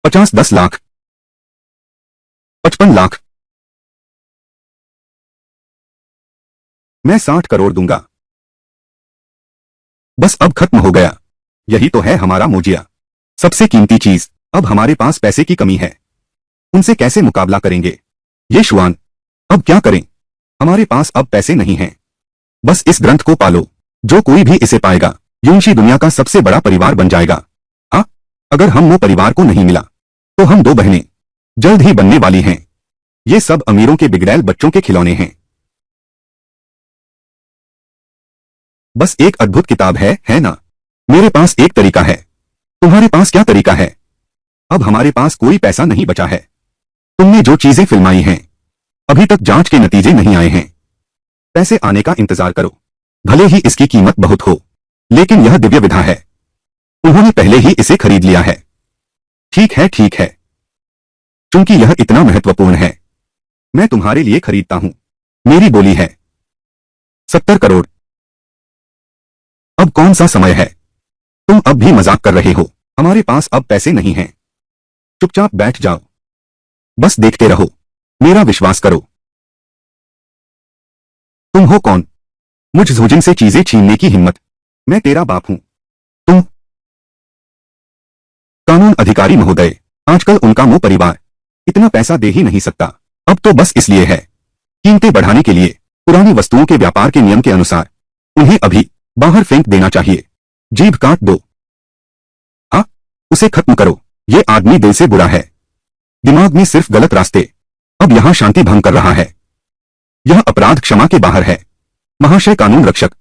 50-10 लाख, 55 लाख। मैं 60 करोड़ दूंगा। बस अब खत्म हो गया। यही तो है हमारा मोजिया, सबसे कीमती चीज। अब हमारे पास पैसे की कमी है, उनसे कैसे मुकाबला करेंगे? ये शुआन, अब क्या करें? हमारे पास अब पैसे नहीं हैं। बस इस ग्रंथ को पालो। जो कोई भी इसे पाएगा यूंशी दुनिया का सबसे बड़ा परिवार बन जाएगा। हाँ, अगर हम वो परिवार को नहीं मिला तो हम 2 बहनें जल्द ही बनने वाली हैं। ये सब अमीरों के बिगड़ैल बच्चों के खिलौने हैं। बस एक अद्भुत किताब है ना? मेरे पास एक तरीका है। तुम्हारे पास क्या तरीका है? अब हमारे पास कोई पैसा नहीं बचा है। तुमने जो चीजें फिल्माई हैं, अभी तक जांच के नतीजे नहीं आए हैं। पैसे आने का इंतजार करो। भले ही इसकी कीमत बहुत हो, लेकिन यह दिव्य विधा है। उन्होंने पहले ही इसे खरीद लिया है। ठीक है, ठीक है। चूंकि यह इतना महत्वपूर्ण है, मैं तुम्हारे लिए खरीदता हूं। मेरी बोली है 70 करोड़। अब कौन सा समय है? तुम अब भी मजाक कर रहे हो। हमारे पास अब पैसे नहीं हैं। चुपचाप बैठ जाओ। बस देखते रहो। मेरा विश्वास करो। तुम हो कौन? मुझ जोजिन से चीजें छीनने की हिम्मत? मैं तेरा बाप हूं। तुम कानून अधिकारी महोदय, आजकल उनका मुंह परिवार इतना पैसा दे ही नहीं सकता। अब तो बस इसलिए है, कीमतें बढ़ाने के लिए। पुरानी वस्तुओं के व्यापार के नियम के अनुसार उन्हें अभी बाहर फेंक देना चाहिए। जीभ काट दो। हाँ, उसे खत्म करो। ये आदमी दिल से बुरा है, दिमाग में सिर्फ गलत रास्ते। अब यहां शांति भंग कर रहा है। यह अपराध क्षमा के बाहर है। महाशय कानून रक्षक,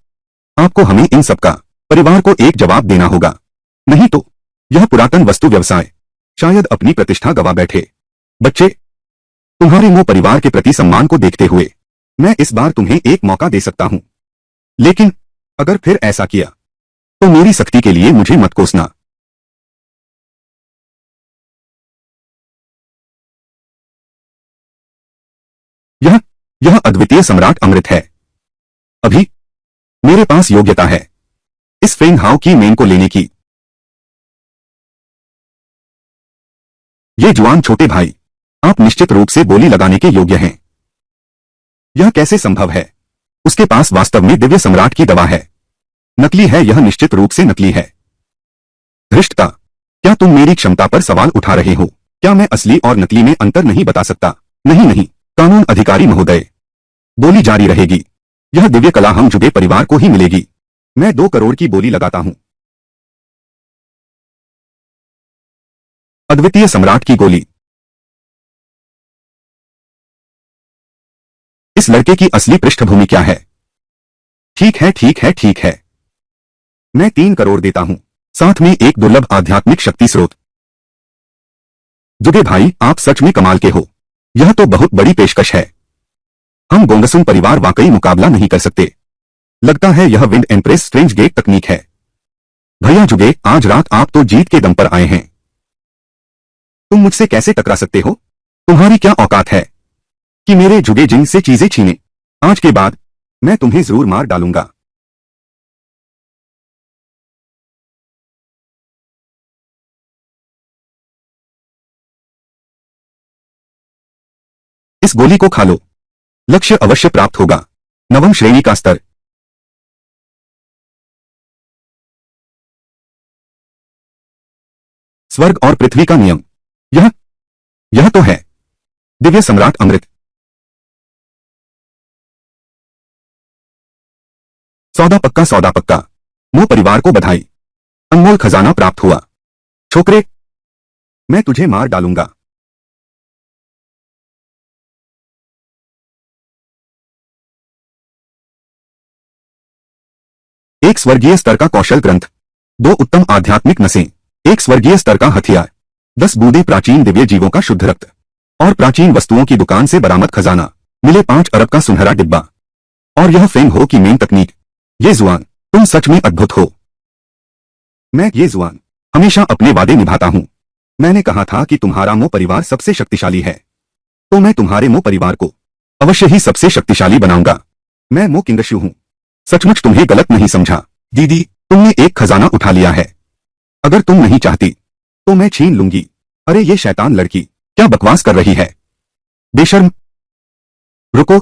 आपको हमें इन सबका परिवार को एक जवाब देना होगा, नहीं तो यह पुरातन वस्तु व्यवसाय शायद अपनी प्रतिष्ठा गवा बैठे। बच्चे, तुम्हारे मुंह परिवार के प्रति सम्मान को देखते हुए मैं इस बार तुम्हें एक मौका दे सकता हूं, लेकिन अगर फिर ऐसा किया तो मेरी सख्ती के लिए मुझे मत कोसना। यह अद्वितीय सम्राट अमृत है। अभी मेरे पास योग्यता है इस फेंग हाउ की मेन को लेने की। ये जुआन छोटे भाई, आप निश्चित रूप से बोली लगाने के योग्य हैं। यह कैसे संभव है? उसके पास वास्तव में दिव्य सम्राट की दवा है। नकली है, यह निश्चित रूप से नकली है। धृष्टता, क्या तुम मेरी क्षमता पर सवाल उठा रहे हो? क्या मैं असली और नकली में अंतर नहीं बता सकता? नहीं नहीं, कानून अधिकारी महोदय, बोली जारी रहेगी। यह दिव्य कला हम जुगे परिवार को ही मिलेगी। मैं 2 करोड़ की बोली लगाता हूं। अद्वितीय सम्राट की गोली। इस लड़के की असली पृष्ठभूमि क्या है? ठीक है, ठीक है, ठीक है। मैं 3 करोड़ देता हूं, साथ में एक दुर्लभ आध्यात्मिक शक्ति स्रोत। जुगे भाई, आप सच में कमाल के हो। यह तो बहुत बड़ी पेशकश है। हम गोंगसुन परिवार वाकई मुकाबला नहीं कर सकते। लगता है यह विंड एम्प्रेस स्ट्रेंज गेट तकनीक है। भैया जुगे, आज रात आप तो जीत के दम पर आए हैं। तुम मुझसे कैसे टकरा सकते हो? तुम्हारी क्या औकात है कि मेरे जुगे जिन से चीजें छीने? आज के बाद मैं तुम्हें जरूर मार डालूंगा। इस गोली को खा लो। लक्ष्य अवश्य प्राप्त होगा। 9वीं श्रेणी का स्तर। स्वर्ग और पृथ्वी का नियम। यह तो है दिव्य सम्राट अमृत। सौदा पक्का, सौदा पक्का। मुंह परिवार को बधाई। अनमोल खजाना प्राप्त हुआ। छोकरे, मैं तुझे मार डालूंगा। एक स्वर्गीय स्तर का कौशल ग्रंथ, 2 उत्तम आध्यात्मिक नसें, एक स्वर्गीय स्तर का हथियार, 10 बूंदे प्राचीन दिव्य जीवों का शुद्ध रक्त और प्राचीन वस्तुओं की दुकान से बरामद खजाना मिले 5 अरब का सुनहरा डिब्बा। और यह फेंग हो की मेन तकनीक। ये जुआन, तुम सच में अद्भुत हो। मैं ये जुआन हमेशा अपने वादे निभाता हूं। मैंने कहा था कि तुम्हारा मो परिवार सबसे शक्तिशाली है, तो मैं तुम्हारे मो परिवार को अवश्य ही सबसे शक्तिशाली बनाऊंगा। मैं मो किंगशु हूं। सचमुच तुम्हें गलत नहीं समझा। दीदी, तुमने एक खजाना उठा लिया है। अगर तुम नहीं चाहती तो मैं छीन लूंगी। अरे ये शैतान लड़की क्या बकवास कर रही है? बेशर्म। रुको।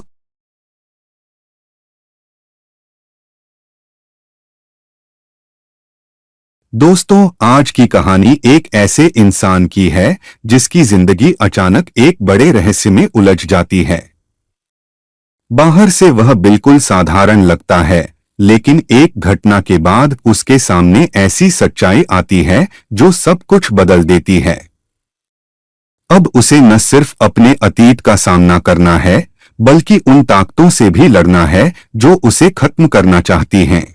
दोस्तों, आज की कहानी एक ऐसे इंसान की है जिसकी जिंदगी अचानक एक बड़े रहस्य में उलझ जाती है। बाहर से वह बिल्कुल साधारण लगता है, लेकिन एक घटना के बाद उसके सामने ऐसी सच्चाई आती है जो सब कुछ बदल देती है। अब उसे न सिर्फ अपने अतीत का सामना करना है, बल्कि उन ताकतों से भी लड़ना है जो उसे खत्म करना चाहती हैं।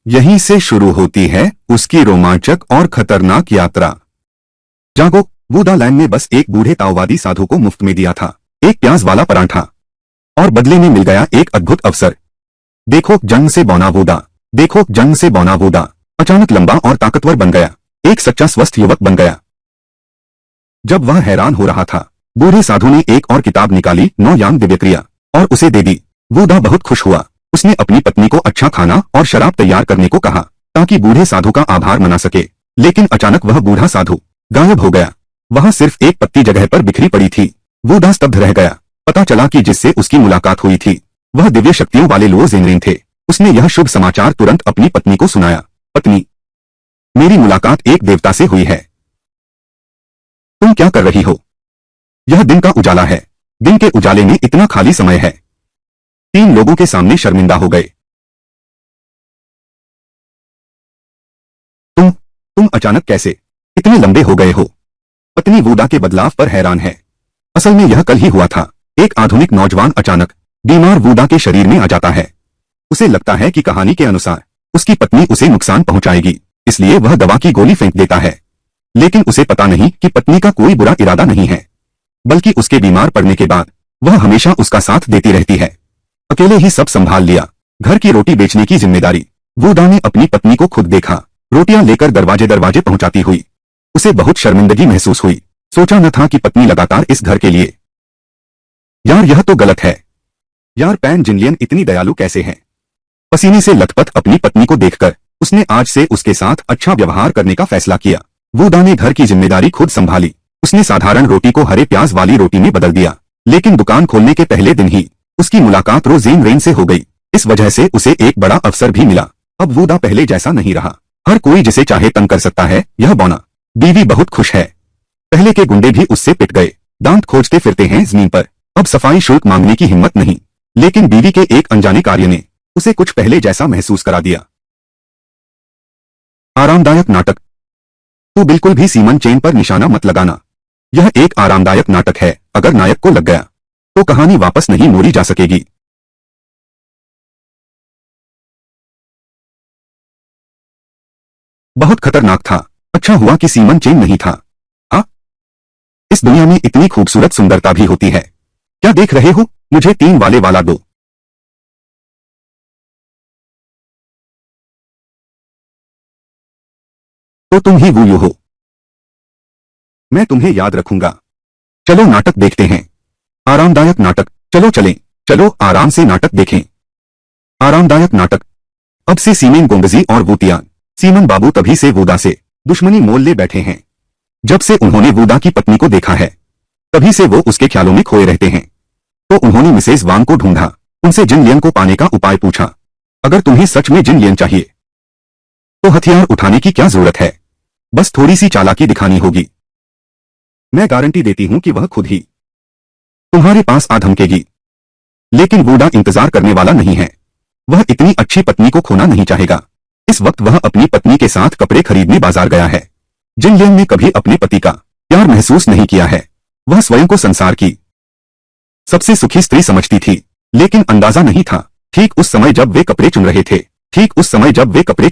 यहीं से शुरू होती है उसकी रोमांचक और खतरनाक यात्रा। जागो, वुदा लैंग ने बस एक बूढ़े ताओवादी साधु को मुफ्त में दिया था, एक प्याज वाला पराठा, और बदले में मिल गया एक अद्भुत अवसर। देखो जंग से बौना वुदा, देखो जंग से बौना वुदा अचानक लंबा और ताकतवर बन गया, एक सच्चा स्वस्थ युवक बन गया। जब वह हैरान हो रहा था, बूढ़े साधु ने एक और किताब निकाली, 9 यांग दिव्यक्रिया, और उसे दे दी। वुदा बहुत खुश हुआ। उसने अपनी पत्नी को अच्छा खाना और शराब तैयार करने को कहा ताकि बूढ़े साधु का आभार मना सके। लेकिन अचानक वह बूढ़ा साधु गायब हो गया। वह सिर्फ एक पत्ती जगह पर बिखरी पड़ी थी। वुदा स्तब्ध रह गया। पता चला कि जिससे उसकी मुलाकात हुई थी वह दिव्य शक्तियों वाले लुओ ज़ेंगरेन थे। उसने यह शुभ समाचार तुरंत अपनी पत्नी को सुनाया। पत्नी, मेरी मुलाकात एक देवता से हुई है। तुम क्या कर रही हो? यह दिन का उजाला है। दिन के उजाले में इतना खाली समय है। 3 लोगों के सामने शर्मिंदा हो गए। तुम अचानक कैसे इतने लंबे हो गए हो? पत्नी वुदा के बदलाव पर हैरान है। असल में यह कल ही हुआ था। एक आधुनिक नौजवान अचानक बीमार वुदा के शरीर में आ जाता है। उसे लगता है कि कहानी के अनुसार उसकी पत्नी उसे नुकसान पहुंचाएगी, इसलिए वह दवा की गोली फेंक देता है। लेकिन उसे पता नहीं कि पत्नी का कोई बुरा इरादा नहीं है, बल्कि उसके बीमार पड़ने के बाद वह हमेशा उसका साथ देती रहती है। अकेले ही सब संभाल लिया। घर की रोटी बेचने की जिम्मेदारी। वुदा ने अपनी पत्नी को खुद देखा, रोटियां लेकर दरवाजे दरवाजे पहुंचाती हुई। उसे बहुत शर्मिंदगी महसूस हुई। सोचा न था कि पत्नी लगातार इस घर के लिए। यार यह तो गलत है। यार पैन जिनलियन इतनी दयालु कैसे है? पसीने से लथपथ अपनी पत्नी को देखकर उसने आज से उसके साथ अच्छा व्यवहार करने का फैसला किया। वुदा ने घर की जिम्मेदारी खुद संभाली। उसने साधारण रोटी को हरे प्याज वाली रोटी में बदल दिया। लेकिन दुकान खोलने के पहले दिन ही उसकी मुलाकात रो ज़ेंगरेन से हो गई। इस वजह से उसे एक बड़ा अवसर भी मिला। अब वुदा पहले जैसा नहीं रहा। हर कोई जिसे चाहे तंग कर सकता है। यह बौना बीवी बहुत खुश है। पहले के गुंडे भी उससे पिट गए। दांत खोजते फिरते हैं जमीन पर। अब सफाई शुल्क मांगने की हिम्मत नहीं। लेकिन बीवी के एक अनजाने कार्य ने उसे कुछ पहले जैसा महसूस करा दिया। आरामदायक नाटक। तो बिल्कुल भी सीमन चेन पर निशाना मत लगाना। यह एक आरामदायक नाटक है। अगर नायक को लग गया तो कहानी वापस नहीं मोड़ी जा सकेगी। बहुत खतरनाक था। अच्छा हुआ कि सीमन चेन नहीं था। हाँ, इस दुनिया में इतनी खूबसूरत सुंदरता भी होती है। क्या देख रहे हो? मुझे 3 वाले वाला दो। तो तुम ही वुयू हो। मैं तुम्हें याद रखूंगा। चलो नाटक देखते हैं। आरामदायक नाटक। चलो चलें। चलो आराम से नाटक देखें। आरामदायक नाटक। अब से सीमेन गोंगजी और वुतियान सीमन बाबू तभी से वुदा से दुश्मनी मोल ले बैठे हैं। जब से उन्होंने वुदा की पत्नी को देखा है तभी से वो उसके ख्यालों में खोए रहते हैं। तो उन्होंने मिसेज वांग को ढूंढा, उनसे जिन लियन को पाने का उपाय पूछा। अगर तुम्हें सच में जिन लियन चाहिए तो हथियार उठाने की क्या जरूरत है? बस थोड़ी सी चालाकी दिखानी होगी। मैं गारंटी देती हूं कि वह खुद ही तुम्हारे पास आ धमकेगी। लेकिन वुदा इंतजार करने वाला नहीं है। वह इतनी अच्छी पत्नी को खोना नहीं चाहेगा। इस वक्त वह अपनी पत्नी के साथ कपड़े खरीदने बाजार गया है। जिन लियन ने कभी अपने पति का प्यार महसूस नहीं किया है। वह स्वयं को संसार की सबसे सुखी स्त्री समझती थी, लेकिन अंदाजा नहीं था। ठीक उस समय जब वे कपड़े चुन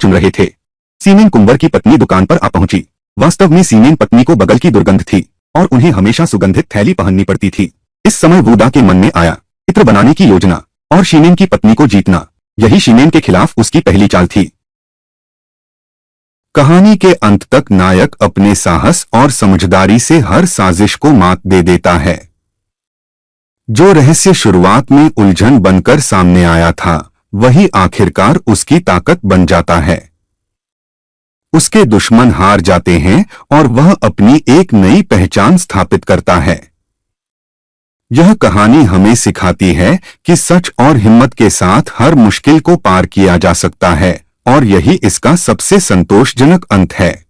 रहे थे, सीमेन कुंवर की पत्नी दुकान पर आ पहुंची। वास्तव में सीमेन पत्नी को बगल की दुर्गंध थी और उन्हें हमेशा सुगंधित थैली पहननी पड़ती थी। इस समय वुदा के मन में आया चित्र बनाने की योजना और शीमेन की पत्नी को जीतना। यही शीमेन के खिलाफ उसकी पहली चाल थी। कहानी के अंत तक नायक अपने साहस और समझदारी से हर साजिश को मात दे देता है। जो रहस्य शुरुआत में उलझन बनकर सामने आया था वही आखिरकार उसकी ताकत बन जाता है। उसके दुश्मन हार जाते हैं और वह अपनी एक नई पहचान स्थापित करता है। यह कहानी हमें सिखाती है कि सच और हिम्मत के साथ हर मुश्किल को पार किया जा सकता है और यही इसका सबसे संतोषजनक अंत है।